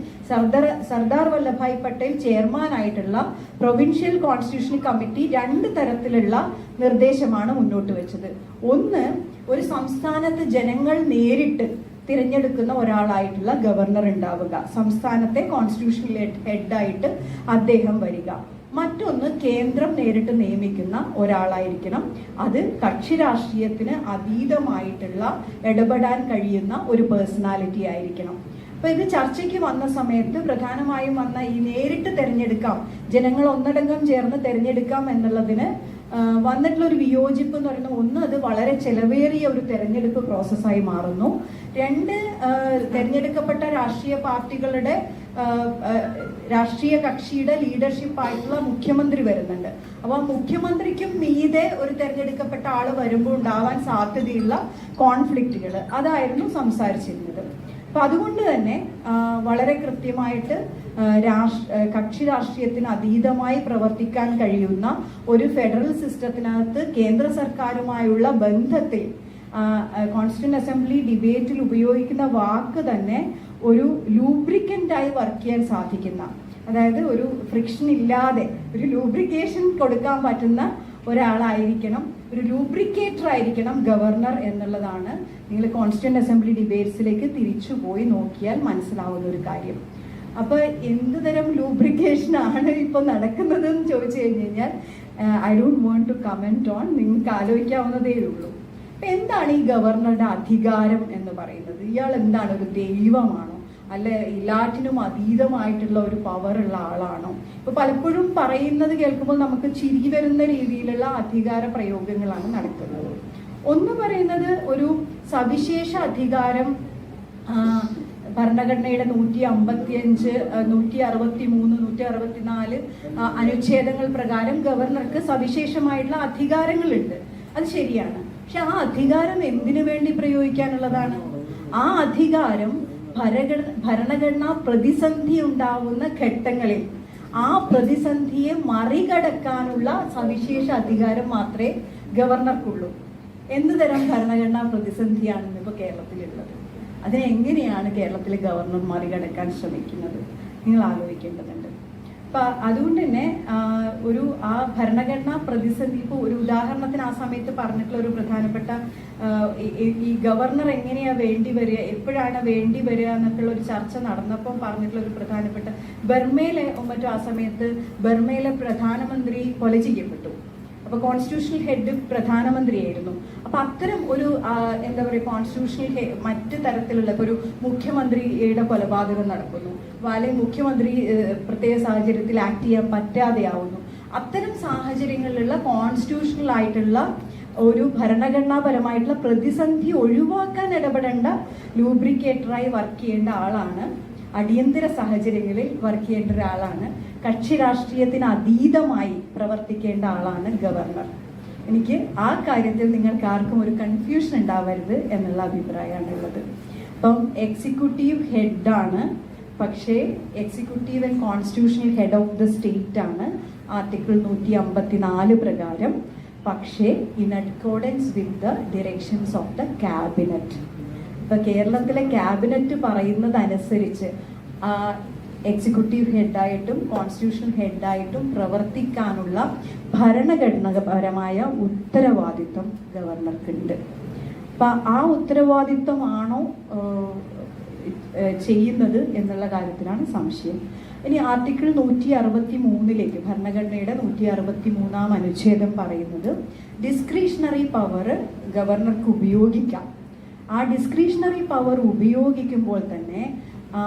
സർദാർ വല്ലഭായ് പട്ടേൽ ചെയർമാനായിട്ടുള്ള പ്രൊവിൻഷ്യൽ കോൺസ്റ്റിറ്റ്യൂഷൻ കമ്മിറ്റി 2 തരത്തിലുള്ള നിർദ്ദേശമാണ് മുന്നോട്ട് വെച്ചത്. ഒന്ന്, ഒരു സംസ്ഥാനത്ത് ജനങ്ങൾ നേരിട്ട് തിരഞ്ഞെടുക്കുന്ന ഒരാളായിട്ടുള്ള ഗവർണർ ഉണ്ടാവുക, സംസ്ഥാനത്തെ കോൺസ്റ്റിറ്റ്യൂഷണൽ ഹെഡായിട്ട് അദ്ദേഹം വരിക. മറ്റൊന്ന്, കേന്ദ്രം നേരിട്ട് നിയമിക്കുന്ന ഒരാളായിരിക്കണം, അത് കക്ഷി രാഷ്ട്രീയത്തിന് അതീതമായിട്ടുള്ള ഇടപെടാൻ കഴിയുന്ന ഒരു പേഴ്സണാലിറ്റി ആയിരിക്കണം. അപ്പൊ ഇത് ചർച്ചയ്ക്ക് വന്ന സമയത്ത് പ്രധാനമായും വന്ന ഈ നേരിട്ട് തെരഞ്ഞെടുക്കാം, ജനങ്ങൾ ഒന്നടങ്കം ചേർന്ന് തെരഞ്ഞെടുക്കാം എന്നുള്ളതിന് വന്നിട്ടുള്ള ഒരു വിയോജിപ്പ് എന്ന് പറയുന്നത്, ഒന്ന്, അത് വളരെ ചെലവേറിയ ഒരു തെരഞ്ഞെടുപ്പ് പ്രോസസ്സായി മാറുന്നു. 2, തെരഞ്ഞെടുക്കപ്പെട്ട രാഷ്ട്രീയ പാർട്ടികളുടെ രാഷ്ട്രീയ കക്ഷിയുടെ ലീഡർഷിപ്പ് ആയിട്ടുള്ള മുഖ്യമന്ത്രി വരുന്നുണ്ട്. അപ്പൊ മുഖ്യമന്ത്രിക്കും മീതെ ഒരു തെരഞ്ഞെടുക്കപ്പെട്ട ആള് വരുമ്പോൾ ഉണ്ടാവാൻ സാധ്യതയുള്ള കോൺഫ്ലിക്റ്റുകൾ, അതായിരുന്നു സംസാരിച്ചിരുന്നത്. അപ്പൊ അതുകൊണ്ട് തന്നെ വളരെ കൃത്യമായിട്ട് കക്ഷി രാഷ്ട്രീയത്തിന് അതീതമായി പ്രവർത്തിക്കാൻ കഴിയുന്ന ഒരു ഫെഡറൽ സിസ്റ്റത്തിനകത്ത് കേന്ദ്ര സർക്കാരുമായുള്ള ബന്ധത്തിൽ കോൺസ്റ്റിറ്റ്യൂന്റ് അസംബ്ലി ഡിബേറ്റിൽ ഉപയോഗിക്കുന്ന വാക്ക് തന്നെ ഒരു ലൂബ്രിക്കൻ്റായി വർക്ക് ചെയ്യാൻ സാധിക്കുന്ന, അതായത് ഒരു ഫ്രിക്ഷൻ ഇല്ലാതെ ഒരു ലൂബ്രിക്കേഷൻ കൊടുക്കാൻ പറ്റുന്ന ഒരാളായിരിക്കണം, ഒരു ലൂബ്രിക്കേറ്റർ ആയിരിക്കണം ഗവർണർ എന്നുള്ളതാണ് നിങ്ങൾ കോൺസ്റ്റിറ്റ്യൂന്റ് അസംബ്ലി ഡിബേറ്റ്സിലേക്ക് തിരിച്ചു പോയി നോക്കിയാൽ മനസ്സിലാവുന്ന ഒരു കാര്യം. അപ്പൊ എന്ത് തരം ലൂബ്രിക്കേഷൻ ആണ് ഇപ്പൊ നടക്കുന്നത് എന്ന് ചോദിച്ചു കഴിഞ്ഞാൽ I don't want to comment on, നിങ്ങൾക്ക് ആലോചിക്കാവുന്നതേ ഉള്ളൂ. അപ്പൊ എന്താണ് ഈ ഗവർണറുടെ അധികാരം എന്ന് പറയുന്നത്? ഇയാൾ എന്താണ്, ഒരു ദൈവമാണോ, അല്ല എല്ലാറ്റിനും അതീതമായിട്ടുള്ള ഒരു പവർ ഉള്ള ആളാണോ? ഇപ്പൊ പലപ്പോഴും പറയുന്നത് കേൾക്കുമ്പോൾ നമുക്ക് ചിരി വരുന്ന രീതിയിലുള്ള അധികാര പ്രയോഗങ്ങളാണ് നടക്കുന്നത്. ഒന്ന് പറയുന്നത് ഒരു സവിശേഷ അധികാരം ഭരണഘടനയുടെ 155, 163, 164 അനുച്ഛേദങ്ങൾ പ്രകാരം ഗവർണർക്ക് സവിശേഷമായിട്ടുള്ള അധികാരങ്ങളുണ്ട്. അത് ശരിയാണ്. പക്ഷെ ആ അധികാരം എന്തിനു വേണ്ടി പ്രയോഗിക്കാനുള്ളതാണ്? ആ അധികാരം ഭരണഘടനാ പ്രതിസന്ധി ഉണ്ടാവുന്ന ഘട്ടങ്ങളിൽ ആ പ്രതിസന്ധിയെ മറികടക്കാനുള്ള സവിശേഷ അധികാരം മാത്രമേ ഗവർണർക്കുള്ളൂ. എന്ത് തരം ഭരണഘടനാ പ്രതിസന്ധിയാണ് ഇന്നിപ്പോൾ കേരളത്തിലുള്ളത്? അതിനെങ്ങനെയാണ് കേരളത്തിലെ ഗവർണർ മറികടക്കാൻ ശ്രമിക്കുന്നത്? നിങ്ങൾ ആലോചിക്കേണ്ടതുണ്ട്. അപ്പൊ അതുകൊണ്ട് തന്നെ ആ ഭരണഘടനാ പ്രതിസന്ധി, ഇപ്പോൾ ഒരു ഉദാഹരണത്തിന് ആ സമയത്ത് പറഞ്ഞിട്ടുള്ള ഒരു പ്രധാനപ്പെട്ട ഈ ഗവർണർ എങ്ങനെയാ വേണ്ടി വരിക, എപ്പോഴാണ് വേണ്ടി വരിക എന്നൊക്കെയുള്ള ഒരു ചർച്ച നടന്നപ്പോൾ പറഞ്ഞിട്ടുള്ള ഒരു പ്രധാനപ്പെട്ട, ബർമയിലെ മറ്റോ ആ സമയത്ത് ബർമയിലെ പ്രധാനമന്ത്രി കൊല ചെയ്യപ്പെട്ടു. അപ്പൊ കോൺസ്റ്റിറ്റ്യൂഷണൽ ഹെഡ് പ്രധാനമന്ത്രിയായിരുന്നു. അപ്പൊ അത്തരം ഒരു എന്താ പറയുക, കോൺസ്റ്റിറ്റ്യൂഷണൽ മറ്റ് തരത്തിലുള്ള ഇപ്പൊ ഒരു മുഖ്യമന്ത്രിയുടെ കൊലപാതകം നടക്കുന്നു, അല്ലെങ്കിൽ മുഖ്യമന്ത്രി പ്രത്യേക സാഹചര്യത്തിൽ ആക്ട് ചെയ്യാൻ പറ്റാതെയാവുന്നു. അത്തരം സാഹചര്യങ്ങളിലുള്ള കോൺസ്റ്റിറ്റ്യൂഷണൽ ആയിട്ടുള്ള ഒരു ഭരണഘടനാപരമായിട്ടുള്ള പ്രതിസന്ധി ഒഴിവാക്കാൻ ഇടപെടേണ്ട ലൂബ്രിക്കേറ്ററായി വർക്ക് ചെയ്യേണ്ട ആളാണ്, അടിയന്തര സാഹചര്യങ്ങളിൽ വർക്ക് ചെയ്യേണ്ട ഒരാളാണ്, കക്ഷി രാഷ്ട്രീയത്തിന് അതീതമായി പ്രവർത്തിക്കേണ്ട ആളാണ് ഗവർണർ. എനിക്ക് ആ കാര്യത്തിൽ നിങ്ങൾക്ക് ആർക്കും ഒരു കൺഫ്യൂഷൻ ഉണ്ടാവരുത് എന്നുള്ള അഭിപ്രായമാണ് ഉള്ളത്. അപ്പം എക്സിക്യൂട്ടീവ് ഹെഡാണ്, പക്ഷേ executive and constitutional head of the state ആണ് ആർട്ടിക്കിൾ 154 പ്രകാരം, പക്ഷേ in accordance with the directions of the cabinet. ഇപ്പൊ കേരളത്തിലെ ക്യാബിനറ്റ് പറയുന്നതനുസരിച്ച് എക്സിക്യൂട്ടീവ് ഹെഡായിട്ടും കോൺസ്റ്റിറ്റ്യൂഷണൽ ഹെഡായിട്ടും പ്രവർത്തിക്കാനുള്ള ഭരണഘടനാപരമായ ഉത്തരവാദിത്വം ഗവർണർക്കുണ്ട്. അപ്പം ആ ഉത്തരവാദിത്വമാണോ ചെയ്യുന്നത് എന്നുള്ള കാര്യത്തിലാണ് സംശയം. ഇനി ആർട്ടിക്കിൾ 163 ഭരണഘടനയുടെ 163 അനുച്ഛേദം പറയുന്നത് ഡിസ്ക്രിഷണറി പവർ ഗവർണർക്ക് ഉപയോഗിക്കാം. ആ ഡിസ്ക്രിഷണറി പവർ ഉപയോഗിക്കുമ്പോൾ തന്നെ ആ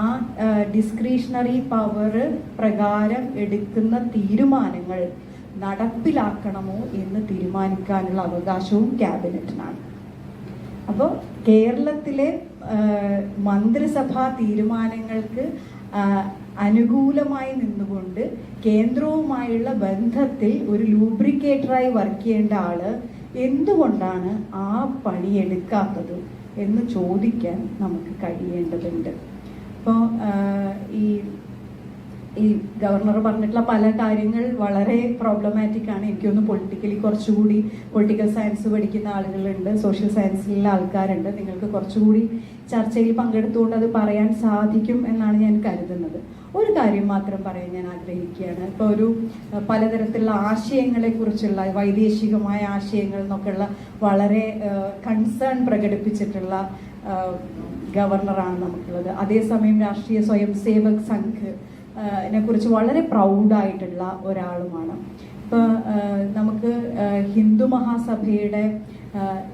ഡിസ്ക്രിഷണറി പവർ പ്രകാരം എടുക്കുന്ന തീരുമാനങ്ങൾ നടപ്പിലാക്കണമോ എന്ന് തീരുമാനിക്കാനുള്ള അവകാശവും ക്യാബിനറ്റിനാണ്. അപ്പോൾ കേരളത്തിലെ മന്ത്രിസഭാ തീരുമാനങ്ങൾക്ക് അനുകൂലമായി നിന്നുകൊണ്ട് കേന്ദ്രവുമായുള്ള ബന്ധത്തിൽ ഒരു ലൂബ്രിക്കേറ്ററായി വർക്ക് ചെയ്യേണ്ട ആള് എന്തുകൊണ്ടാണ് ആ പണിയെടുക്കാത്തത് എന്ന് ചോദിക്കാൻ നമുക്ക് കഴിയേണ്ടതുണ്ട്. അപ്പോൾ ഈ ഗവർണർ പറഞ്ഞിട്ടുള്ള പല കാര്യങ്ങൾ വളരെ പ്രോബ്ലമാറ്റിക് ആണ്. എനിക്കൊന്ന് പൊളിറ്റിക്കലി കുറച്ചുകൂടി പൊളിറ്റിക്കൽ സയൻസ് പഠിക്കുന്ന ആളുകളുണ്ട്, സോഷ്യൽ സയൻസിലുള്ള ആൾക്കാരുണ്ട്. നിങ്ങൾക്ക് കുറച്ചുകൂടി ചർച്ചയിൽ പങ്കെടുത്തുകൊണ്ട് അത് പറയാൻ സാധിക്കും എന്നാണ് ഞാൻ കരുതുന്നത്. ഒരു കാര്യം മാത്രം പറയാൻ ഞാൻ ആഗ്രഹിക്കുകയാണ്. ഇപ്പോൾ ഒരു പലതരത്തിലുള്ള ആശയങ്ങളെ കുറിച്ചുള്ള വൈദേശികമായ ആശയങ്ങൾ എന്നൊക്കെയുള്ള വളരെ കൺസേൺ പ്രകടിപ്പിച്ചിട്ടുള്ള ഗവർണറാണ് നമുക്കുള്ളത്. അതേസമയം രാഷ്ട്രീയ സ്വയം സേവക് സംഘ് കുറിച്ച് വളരെ പ്രൗഡായിട്ടുള്ള ഒരാളുമാണ്. ഇപ്പോൾ നമുക്ക് ഹിന്ദു മഹാസഭയുടെ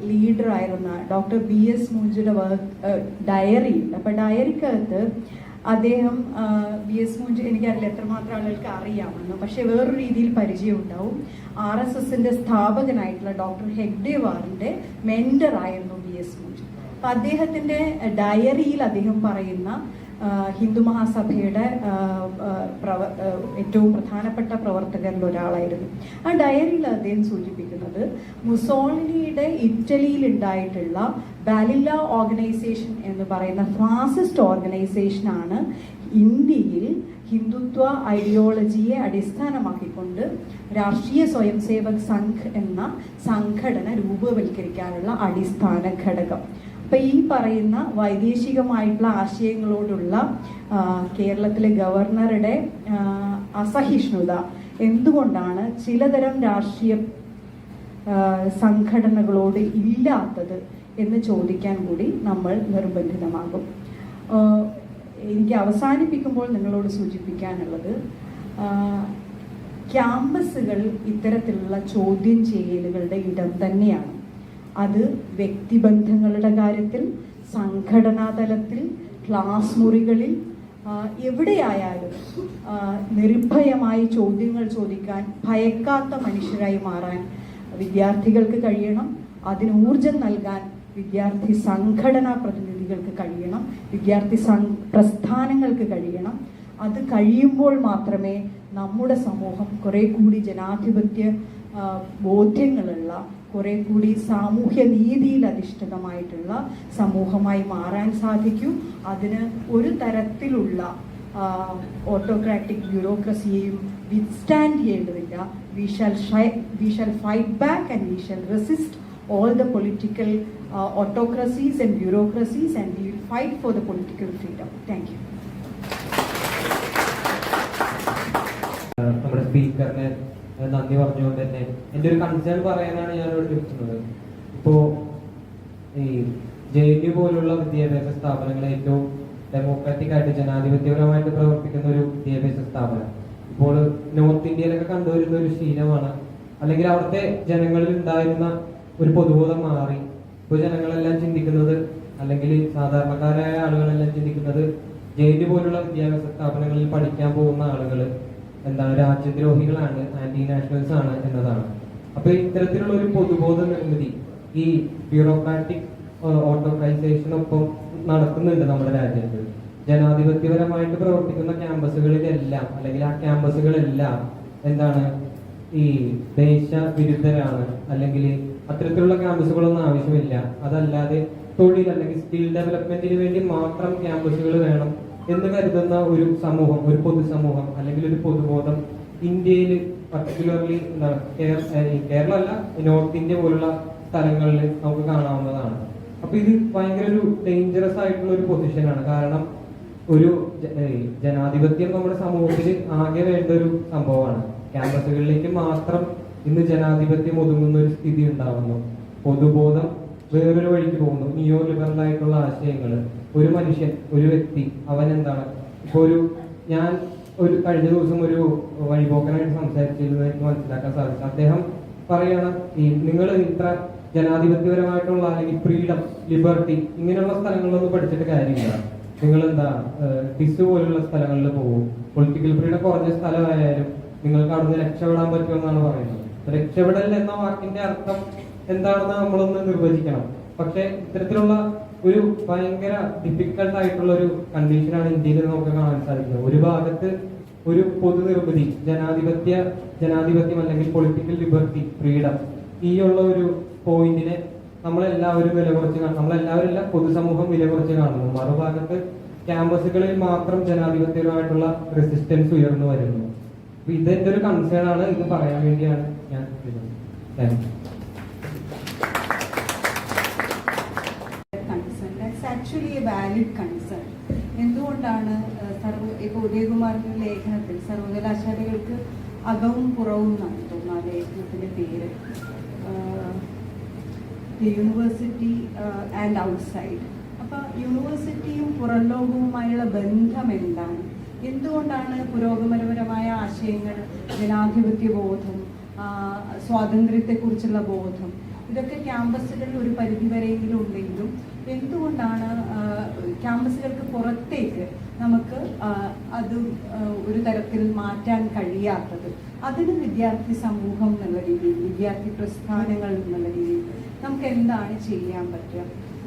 ലീഡറായിരുന്ന ഡോക്ടർ BS മൂഞ്ചിയുടെ ഡയറി ഉണ്ട്. അപ്പോൾ ഡയറിക്കകത്ത് അദ്ദേഹം BS മൂഞ്ച്, എനിക്കറിയില്ല എത്രമാത്രം ആളുകൾക്ക് അറിയാമെന്ന്, പക്ഷെ വേറൊരു രീതിയിൽ പരിചയം ഉണ്ടാവും. RSSന്റെ സ്ഥാപകനായിട്ടുള്ള ഡോക്ടർ ഹെഗ്ഡേവാറിന്റെ മെന്ററായിരുന്നു BS മൂഞ്ച്. അപ്പം അദ്ദേഹത്തിന്റെ ഡയറിയിൽ അദ്ദേഹം പറയുന്ന ഹിന്ദു മഹാസഭയുടെ ഏറ്റവും പ്രധാനപ്പെട്ട പ്രവർത്തകരിൽ ഒരാളായിരുന്നു. ആ ഡയറിയിൽ അദ്ദേഹം സൂചിപ്പിക്കുന്നത് മുസോളിനിയുടെ ഇറ്റലിയിൽ ഉണ്ടായിട്ടുള്ള ബാലില്ല ഓർഗനൈസേഷൻ എന്ന് പറയുന്ന ഫാസിസ്റ്റ് ഓർഗനൈസേഷനാണ് ഇന്ത്യയിൽ ഹിന്ദുത്വ ഐഡിയോളജിയെ അടിസ്ഥാനമാക്കിക്കൊണ്ട് രാഷ്ട്രീയ സ്വയം സേവക് സംഘ് എന്ന സംഘടന രൂപവൽക്കരിക്കാനുള്ള അടിസ്ഥാന ഘടകം. അപ്പം ഈ പറയുന്ന വൈദേശികമായിട്ടുള്ള ആശയങ്ങളോടുള്ള കേരളത്തിലെ ഗവർണറുടെ അസഹിഷ്ണുത എന്തുകൊണ്ടാണ് ചിലതരം രാഷ്ട്രീയ സംഘടനകളോട് ഇല്ലാത്തത് എന്ന് ചോദിക്കാൻ കൂടി നമ്മൾ നിർബന്ധിതമാകും. എനിക്ക് അവസാനിപ്പിക്കുമ്പോൾ നിങ്ങളോട് സൂചിപ്പിക്കാനുള്ളത്, ക്യാമ്പസുകൾ ഇത്തരത്തിലുള്ള ചോദ്യം ചെയ്യലുകളുടെ ഇടം തന്നെയാണ്. അത് വ്യക്തിബന്ധങ്ങളുടെ കാര്യത്തിൽ, സംഘടനാ തലത്തിൽ, ക്ലാസ് മുറികളിൽ, എവിടെയായാലും നിർഭയമായി ചോദ്യങ്ങൾ ചോദിക്കാൻ ഭയക്കാത്ത മനുഷ്യരായി മാറാൻ വിദ്യാർത്ഥികൾക്ക് കഴിയണം. അതിന് ഊർജം നൽകാൻ വിദ്യാർത്ഥി സംഘടനാ പ്രതിനിധികൾക്ക് കഴിയണം, വിദ്യാർത്ഥി പ്രസ്ഥാനങ്ങൾക്ക് കഴിയണം. അത് കഴിയുമ്പോൾ മാത്രമേ നമ്മുടെ സമൂഹം കുറെ കൂടി ജനാധിപത്യ ബോധ്യങ്ങളുള്ള, കുറെ കൂടി സാമൂഹ്യ നീതിയിൽ അധിഷ്ഠിതമായിട്ടുള്ള സമൂഹമായി മാറാൻ സാധിക്കൂ. അതിന് ഒരു തരത്തിലുള്ള ഓട്ടോക്രാറ്റിക് ബ്യൂറോക്രസിയെയും വിത്ത്സ്റ്റാൻഡ് ചെയ്യേണ്ടതില്ല. We shall fight back and we shall resist all the political autocracies and bureaucracies, and we will fight for the political freedom. Thank you. നമ്മുടെ സ്പീക്കറിന് നന്ദി പറഞ്ഞുകൊണ്ട് തന്നെ എൻ്റെ ഒരു കൺസേൺ പറയാനാണ് ഞാനിവിടെ വിളിക്കുന്നത്. ഇപ്പോൾ ഈ JNU പോലുള്ള വിദ്യാഭ്യാസ സ്ഥാപനങ്ങൾ ഏറ്റവും ഡെമോക്രാറ്റിക് ആയിട്ട് ജനാധിപത്യപരമായിട്ട് പ്രവർത്തിക്കുന്ന ഒരു വിദ്യാഭ്യാസ സ്ഥാപനം ഇപ്പോൾ നോർത്ത് ഇന്ത്യയിലൊക്കെ കണ്ടുവരുന്ന ഒരു ശീലമാണ്. അല്ലെങ്കിൽ അവിടുത്തെ ജനങ്ങളിൽ ഉണ്ടായിരുന്ന ഒരു പൊതുബോധം മാറി ഇപ്പോൾ ജനങ്ങളെല്ലാം ചിന്തിക്കുന്നത്, അല്ലെങ്കിൽ സാധാരണക്കാരായ ആളുകളെല്ലാം ചിന്തിക്കുന്നത്, JNU പോലുള്ള വിദ്യാഭ്യാസ സ്ഥാപനങ്ങളിൽ പഠിക്കാൻ പോകുന്ന ആളുകൾ എന്താണ്, രാജ്യദ്രോഹികളാണ്, ആന്റി നാഷണൽസ് ആണ് എന്നതാണ്. അപ്പൊ ഇത്തരത്തിലുള്ള ഒരു പൊതുബോധ നിർമ്മിതി ഈ ബ്യൂറോക്രാറ്റിക് ഓട്ടോക്രൈസേഷനൊപ്പം നടക്കുന്നുണ്ട് നമ്മുടെ രാജ്യത്ത്. ജനാധിപത്യപരമായിട്ട് പ്രവർത്തിക്കുന്ന ക്യാമ്പസുകളിലെല്ലാം, അല്ലെങ്കിൽ ആ ക്യാമ്പസുകളെല്ലാം എന്താണ്, ഈ ദേശവിരുദ്ധരാണ്, അല്ലെങ്കിൽ അത്തരത്തിലുള്ള ക്യാമ്പസുകളൊന്നും ആവശ്യമില്ല. അതല്ലാതെ തൊഴിൽ അല്ലെങ്കിൽ സ്കിൽ ഡെവലപ്മെന്റിന് വേണ്ടി മാത്രം ക്യാമ്പസുകൾ വേണം എന്ന് കരുതുന്ന ഒരു സമൂഹം, ഒരു പൊതുസമൂഹം അല്ലെങ്കിൽ ഒരു പൊതുബോധം ഇന്ത്യയിൽ, പർട്ടിക്കുലർലി കേരള അല്ല, നോർത്ത് ഇന്ത്യ പോലുള്ള സ്ഥലങ്ങളിൽ നമുക്ക് കാണാവുന്നതാണ്. അപ്പൊ ഇത് ഭയങ്കര ഒരു ഡേഞ്ചറസ് ആയിട്ടുള്ള ഒരു പൊസിഷനാണ്. കാരണം ഒരു ജനാധിപത്യം നമ്മുടെ സമൂഹത്തിൽ ആകെ വേണ്ട ഒരു സംഭവമാണ്. ക്യാമ്പസുകളിലേക്ക് മാത്രം ഇന്ന് ജനാധിപത്യം ഒതുങ്ങുന്ന ഒരു സ്ഥിതി ഉണ്ടാവുന്നു. പൊതുബോധം വേറൊരു വഴിക്ക് പോകുന്നു. നിയോ ലിബറൽ ആയിട്ടുള്ള ആശയങ്ങൾ, ഒരു മനുഷ്യൻ, ഒരു വ്യക്തി, അവൻ എന്താണ് ഇപ്പോൾ ഞാൻ കഴിഞ്ഞ ദിവസം ഒരു വഴിപോക്കനായിട്ട് സംസാരിച്ചിരുന്നത് എനിക്ക് മനസ്സിലാക്കാൻ സാധിച്ചു. അദ്ദേഹം പറയാണ്, ഈ നിങ്ങൾ ഇത്ര ജനാധിപത്യപരമായിട്ടുള്ള അല്ലെങ്കിൽ ഫ്രീഡം, ലിബർട്ടി ഇങ്ങനെയുള്ള സ്ഥലങ്ങളിലൊന്നും പഠിച്ചിട്ട് കാര്യമില്ല. നിങ്ങൾ എന്താ ടിസ് പോലുള്ള സ്ഥലങ്ങളിൽ പോകും, പൊളിറ്റിക്കൽ ഫ്രീഡം കുറഞ്ഞ സ്ഥലമായാലും നിങ്ങൾക്ക് അവിടുന്ന് രക്ഷപ്പെടാൻ പറ്റുമെന്നാണ് പറയുന്നത്. രക്ഷപ്പെടൽ എന്ന വാക്കിന്റെ അർത്ഥം എന്താണെന്ന് നമ്മളൊന്ന് നിർവചിക്കണം. പക്ഷെ ഇത്തരത്തിലുള്ള ഒരു ഭയങ്കര ഡിഫിക്കൽട്ട് ആയിട്ടുള്ള ഒരു കണ്ടീഷനാണ് ഇന്ത്യയിൽ നമുക്ക് കാണാൻ സാധിക്കുന്നത്. ഒരു ഭാഗത്ത് ഒരു പൊതുനിർമ്മിതി, ജനാധിപത്യം അല്ലെങ്കിൽ പൊളിറ്റിക്കൽ ലിബർട്ടി, ഫ്രീഡം, ഈ ഉള്ള ഒരു പോയിന്റിനെ നമ്മളെല്ലാവരും വില കുറച്ച് കാണും. നമ്മളെല്ലാവരും പൊതുസമൂഹം വില കുറച്ച് കാണുന്നു. മറുഭാഗത്ത് ക്യാമ്പസുകളിൽ മാത്രം ജനാധിപത്യപരമായിട്ടുള്ള റെസിസ്റ്റൻസ് ഉയർന്നു വരുന്നു. അപ്പൊ ഇതെന്റെ ഒരു കൺസേൺ ആണ്. ഇത് പറയാൻ വേണ്ടിയാണ് ഞാൻ thank you. Actually A valid concern. എന്തുകൊണ്ടാണ് ഇപ്പോൾ ഉദയകുമാറിന്റെ ലേഖനത്തിൽ സർവകലാശാലകൾക്ക് അകവും പുറവും എന്നാണ് തോന്നുന്നു ആ ലേഖനത്തിന്റെ പേര്, യൂണിവേഴ്സിറ്റി ആൻഡ് ഔട്ട്സൈഡ്. അപ്പൊ യൂണിവേഴ്സിറ്റിയും പുറം ലോകവുമായുള്ള ബന്ധം എന്താണ്? എന്തുകൊണ്ടാണ് പുരോഗമനപരമായ ആശയങ്ങൾ, ജനാധിപത്യ ബോധം, സ്വാതന്ത്ര്യത്തെക്കുറിച്ചുള്ള ബോധം, ഇതൊക്കെ ക്യാമ്പസുകളിൽ ഒരു പരിധിവരെയെങ്കിലും ഉണ്ടെങ്കിലും എന്തുകൊണ്ടാണ് ക്യാമ്പസുകൾക്ക് പുറത്തേക്ക് നമുക്ക് അത് ഒരു തരത്തിൽ മാറ്റാൻ കഴിയാത്തത്? അതിന് വിദ്യാർത്ഥി സമൂഹം എന്നുള്ള രീതിയിൽ, വിദ്യാർത്ഥി പ്രസ്ഥാനങ്ങൾ എന്നുള്ള രീതിയിൽ നമുക്ക് എന്താണ് ചെയ്യാൻ പറ്റുക?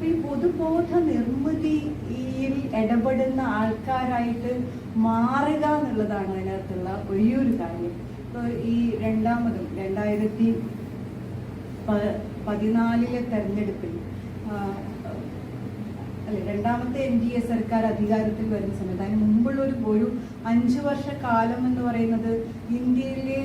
ഈ പൊതുബോധ നിർമ്മിതിയിൽ ഇടപെടുന്ന ആൾക്കാരായിട്ട് മാറുക എന്നുള്ളതാണ് അതിനകത്തുള്ള വലിയൊരു കാര്യം. ഇപ്പോൾ ഈ 2014 തെരഞ്ഞെടുപ്പിൽ രണ്ടാമത്തെ NDA സർക്കാർ അധികാരത്തിൽ വരുന്ന സമയത്ത്, അതിന് മുമ്പുള്ള ഒരു 5 വർഷക്കാലം എന്ന് പറയുന്നത് ഇന്ത്യയിലെ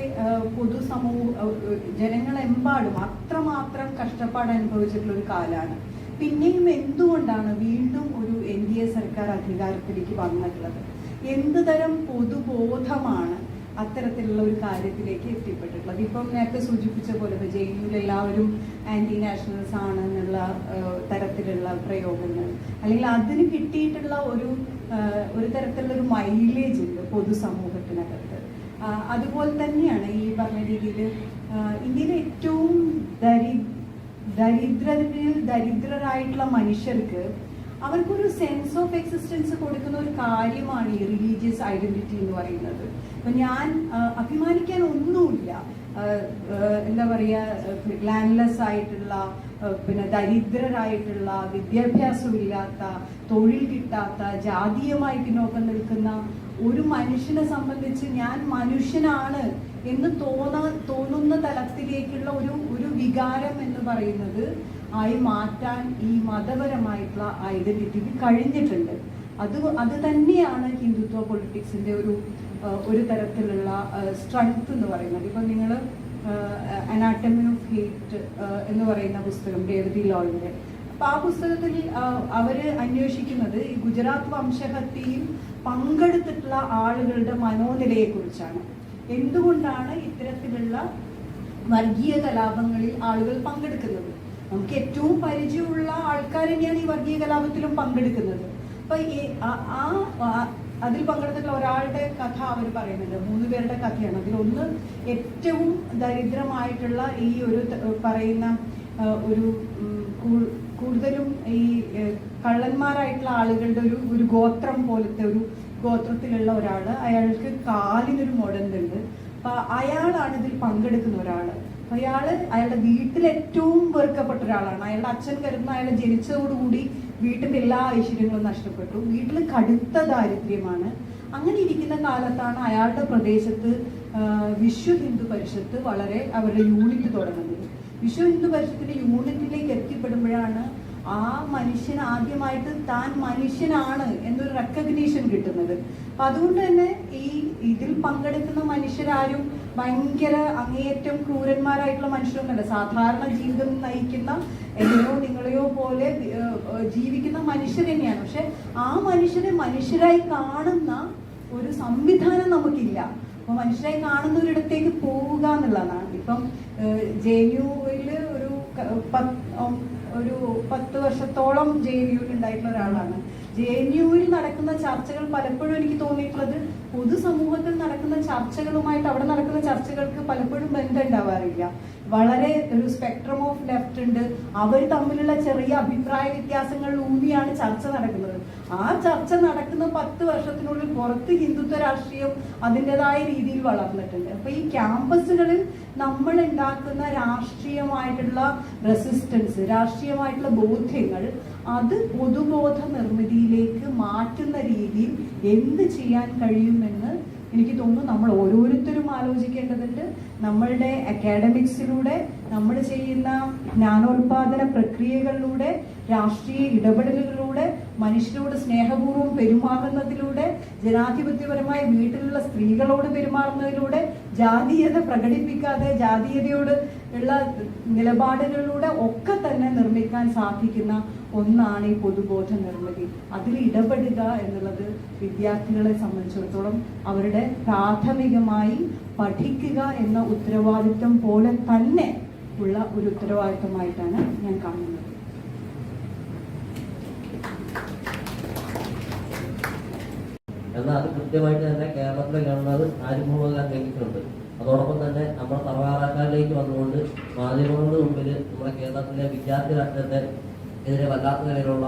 ജനങ്ങളെമ്പാടും അത്രമാത്രം കഷ്ടപ്പാട് അനുഭവിച്ചിട്ടുള്ള ഒരു കാലമാണ്. പിന്നെയും എന്തുകൊണ്ടാണ് വീണ്ടും ഒരു NDA സർക്കാർ അധികാരത്തിലേക്ക് വന്നിട്ടുള്ളത്? എന്തുതരം പൊതുബോധമാണ് അത്തരത്തിലുള്ള ഒരു കാര്യത്തിലേക്ക് എത്തിപ്പെട്ടിട്ടുള്ളത്? ഇപ്പം നേരത്തെ സൂചിപ്പിച്ച പോലെ JNUവിൽ എല്ലാവരും ആന്റി നാഷണൽസ് ആണ് എന്നുള്ള തരത്തിലുള്ള പ്രയോഗങ്ങൾ, അല്ലെങ്കിൽ അതിന് കിട്ടിയിട്ടുള്ള ഒരു തരത്തിലുള്ള ഒരു മൈലേജ് ഉണ്ട് പൊതുസമൂഹത്തിനകത്ത്. അതുപോലെ തന്നെയാണ് ഈ പറഞ്ഞ രീതിയിൽ ഇന്ത്യയിലെ ഏറ്റവും ദരിദ്രരായിട്ടുള്ള മനുഷ്യർക്ക് അവർക്കൊരു സെൻസ് ഓഫ് എക്സിസ്റ്റൻസ് കൊടുക്കുന്ന ഒരു കാര്യമാണ് ഈ റിലീജിയസ് ഐഡന്റിറ്റി എന്ന് പറയുന്നത്. അപ്പൊ ഞാൻ അഭിമാനിക്കാൻ ഒന്നുമില്ല, എന്താ പറയാ, ലാൻഡ്ലെസ് ആയിട്ടുള്ള, പിന്നെ ദരിദ്രരായിട്ടുള്ള, വിദ്യാഭ്യാസമില്ലാത്ത, തൊഴിൽ കിട്ടാത്ത, ജാതീയമായി പിന്നോക്കം നിൽക്കുന്ന ഒരു മനുഷ്യനെ സംബന്ധിച്ച് ഞാൻ മനുഷ്യനാണ് എന്ന് തോന്നുന്ന തലത്തിലേക്കുള്ള ഒരു വികാരം എന്ന് പറയുന്നത് ആയി മാറ്റാൻ ഈ മതപരമായിട്ടുള്ള ഐഡന്റിറ്റിക്ക് കഴിഞ്ഞിട്ടുണ്ട്. അത് തന്നെയാണ് ഹിന്ദുത്വ പൊളിറ്റിക്സിന്റെ ഒരു തരത്തിലുള്ള സ്ട്രെങ്ത് എന്ന് പറയുന്നത്. ഇപ്പം നിങ്ങൾ അനാട്ടമി ഓഫ് ഹേറ്റ് എന്ന് പറയുന്ന പുസ്തകം രേവതി ലോളിന്റെ, അപ്പൊ ആ പുസ്തകത്തിൽ അവര് അന്വേഷിക്കുന്നത് ഈ ഗുജറാത്ത് വംശഹത്യയിൽ പങ്കെടുത്തിട്ടുള്ള ആളുകളുടെ മനോനിലയെ കുറിച്ചാണ്. എന്തുകൊണ്ടാണ് ഇത്തരത്തിലുള്ള വർഗീയ കലാപങ്ങളിൽ ആളുകൾ പങ്കെടുക്കുന്നത്? നമുക്ക് ഏറ്റവും പരിചയമുള്ള ആൾക്കാർ തന്നെയാണ് ഈ വർഗീയ കലാപത്തിലും പങ്കെടുക്കുന്നത്. അപ്പൊ അതിൽ പങ്കെടുത്തിട്ടുള്ള ഒരാളുടെ കഥ അവർ പറയുന്നുണ്ട്. 3 പേരുടെ കഥയാണ്. അതിലൊന്ന് ഏറ്റവും ദരിദ്രമായിട്ടുള്ള ഈ പറയുന്ന കൂടുതലും ഈ കള്ളന്മാരായിട്ടുള്ള ആളുകളുടെ ഒരു ഗോത്രം പോലത്തെ ഒരു ഗോത്രത്തിലുള്ള ഒരാള്. അയാൾക്ക് കാലിനൊരു മുടന്തുണ്ട്. അപ്പൊ അയാളാണ് ഇതിൽ പങ്കെടുക്കുന്ന ഒരാള്. അയാളുടെ വീട്ടിൽ ഏറ്റവും വെറുക്കപ്പെട്ട ഒരാളാണ്. അയാളുടെ അച്ഛൻ കരുതുന്ന അയാളെ ജനിച്ചതോടുകൂടി വീട്ടിന്റെ എല്ലാ ഐശ്വര്യങ്ങളും നഷ്ടപ്പെട്ടു. വീട്ടിൽ കടുത്ത ദാരിദ്ര്യമാണ്. അങ്ങനെ ഇരിക്കുന്ന കാലത്താണ് അയാളുടെ പ്രദേശത്ത് വിശ്വ ഹിന്ദു പരിഷത്ത് അവരുടെ യൂണിറ്റ് തുടങ്ങുന്നത്. വിശ്വ ഹിന്ദു പരിഷത്തിന്റെ യൂണിറ്റിലേക്ക് എത്തിപ്പെടുമ്പോഴാണ് ആ മനുഷ്യൻ ആദ്യമായിട്ട് താൻ മനുഷ്യനാണ് എന്നൊരു റെക്കഗ്നീഷൻ കിട്ടുന്നത്. അപ്പൊ അതുകൊണ്ട് തന്നെ ഇതിൽ പങ്കെടുക്കുന്ന മനുഷ്യരാരും ഭയങ്കര അങ്ങേയറ്റം ക്രൂരന്മാരായിട്ടുള്ള മനുഷ്യരൊന്നുമല്ല. സാധാരണ ജീവിതം നയിക്കുന്ന എന്നെയോ നിങ്ങളെയോ പോലെ ജീവിക്കുന്ന മനുഷ്യർ തന്നെയാണ്. പക്ഷെ ആ മനുഷ്യരെ മനുഷ്യരായി കാണുന്ന ഒരു സംവിധാനം നമുക്കില്ല. അപ്പൊ മനുഷ്യരായി കാണുന്ന ഒരിടത്തേക്ക് പോവുക എന്നുള്ളതാണ്. ഇപ്പം JNUവിൽ ഒരു 10 വർഷത്തോളം JNU ഉണ്ടായിട്ടുള്ള ഒരാളാണ്. JNUവിൽ നടക്കുന്ന ചർച്ചകൾ പലപ്പോഴും എനിക്ക് തോന്നിയിട്ടുള്ളത് പൊതുസമൂഹത്തിൽ നടക്കുന്ന ചർച്ചകളുമായിട്ട് അവിടെ നടക്കുന്ന ചർച്ചകൾക്ക് പലപ്പോഴും ബന്ധം ഉണ്ടാവാറില്ല. വളരെ ഒരു സ്പെക്ട്രം ഓഫ് ലെഫ്റ്റ് ഉണ്ട്, അവർ തമ്മിലുള്ള ചെറിയ അഭിപ്രായ വ്യത്യാസങ്ങൾ ഊന്നിയാണ് ചർച്ച നടക്കുന്നത്. ആ ചർച്ച നടക്കുന്ന 10 വർഷത്തിനുള്ളിൽ പുറത്ത് ഹിന്ദുത്വ രാഷ്ട്രീയം അതിൻ്റെതായ രീതിയിൽ വളർന്നിട്ടുണ്ട്. അപ്പൊ ഈ ക്യാമ്പസുകളിൽ നമ്മൾ ഉണ്ടാക്കുന്ന രാഷ്ട്രീയമായിട്ടുള്ള റെസിസ്റ്റൻസ്, രാഷ്ട്രീയമായിട്ടുള്ള ബോധ്യങ്ങൾ, അത് പൊതുബോധ നിർമ്മിതിയിലേക്ക് മാറ്റുന്ന രീതിയിൽ എന്ത് ചെയ്യാൻ കഴിയുമെന്ന് എനിക്ക് തോന്നുന്നു നമ്മൾ ഓരോരുത്തരും ആലോചിക്കേണ്ടതുണ്ട്. നമ്മളുടെ അക്കാഡമിക്സിലൂടെ, നമ്മൾ ചെയ്യുന്ന ജ്ഞാനോൽപാദന പ്രക്രിയകളിലൂടെ, രാഷ്ട്രീയ ഇടപെടലുകളിലൂടെ, മനുഷ്യരോട് സ്നേഹപൂർവ്വം പെരുമാറുന്നതിലൂടെ, ജനാധിപത്യപരമായി വീട്ടിലുള്ള സ്ത്രീകളോട് പെരുമാറുന്നതിലൂടെ, ജാതീയത പ്രകടിപ്പിക്കാതെ ജാതീയതയോട് ഉള്ള നിലപാടുകളിലൂടെ ഒക്കെ തന്നെ നിർമ്മിക്കാൻ സാധിക്കുന്ന ഒന്നാണ് ഈ പൊതുബോധ നിർമ്മിതി. അതിൽ ഇടപെടുക എന്നുള്ളത് വിദ്യാർത്ഥികളെ സംബന്ധിച്ചിടത്തോളം അവരുടെ പ്രാഥമികമായി പഠിക്കുക എന്ന ഉത്തരവാദിത്വം പോലെ തന്നെ ഉള്ള ഒരു ഉത്തരവാദിത്വമായിട്ടാണ് ഞാൻ കാണുന്നത്. എന്നാൽ അത് കൃത്യമായിട്ട് തന്നെ കേരളത്തിലെ ഗവർണർ ആരിഫ് മുഹമ്മദ് ഖാൻ ലംഘിച്ചിട്ടുണ്ട്. അതോടൊപ്പം തന്നെ നമ്മുടെ സർവകലാശാലയിലേക്ക് വന്നുകൊണ്ട് മാധ്യമങ്ങളുടെ മുമ്പിൽ നമ്മുടെ കേരളത്തിലെ വിദ്യാർത്ഥി രാഷ്ട്രീയത്തെ എതിരെ വല്ലാത്ത നിലയിലുള്ള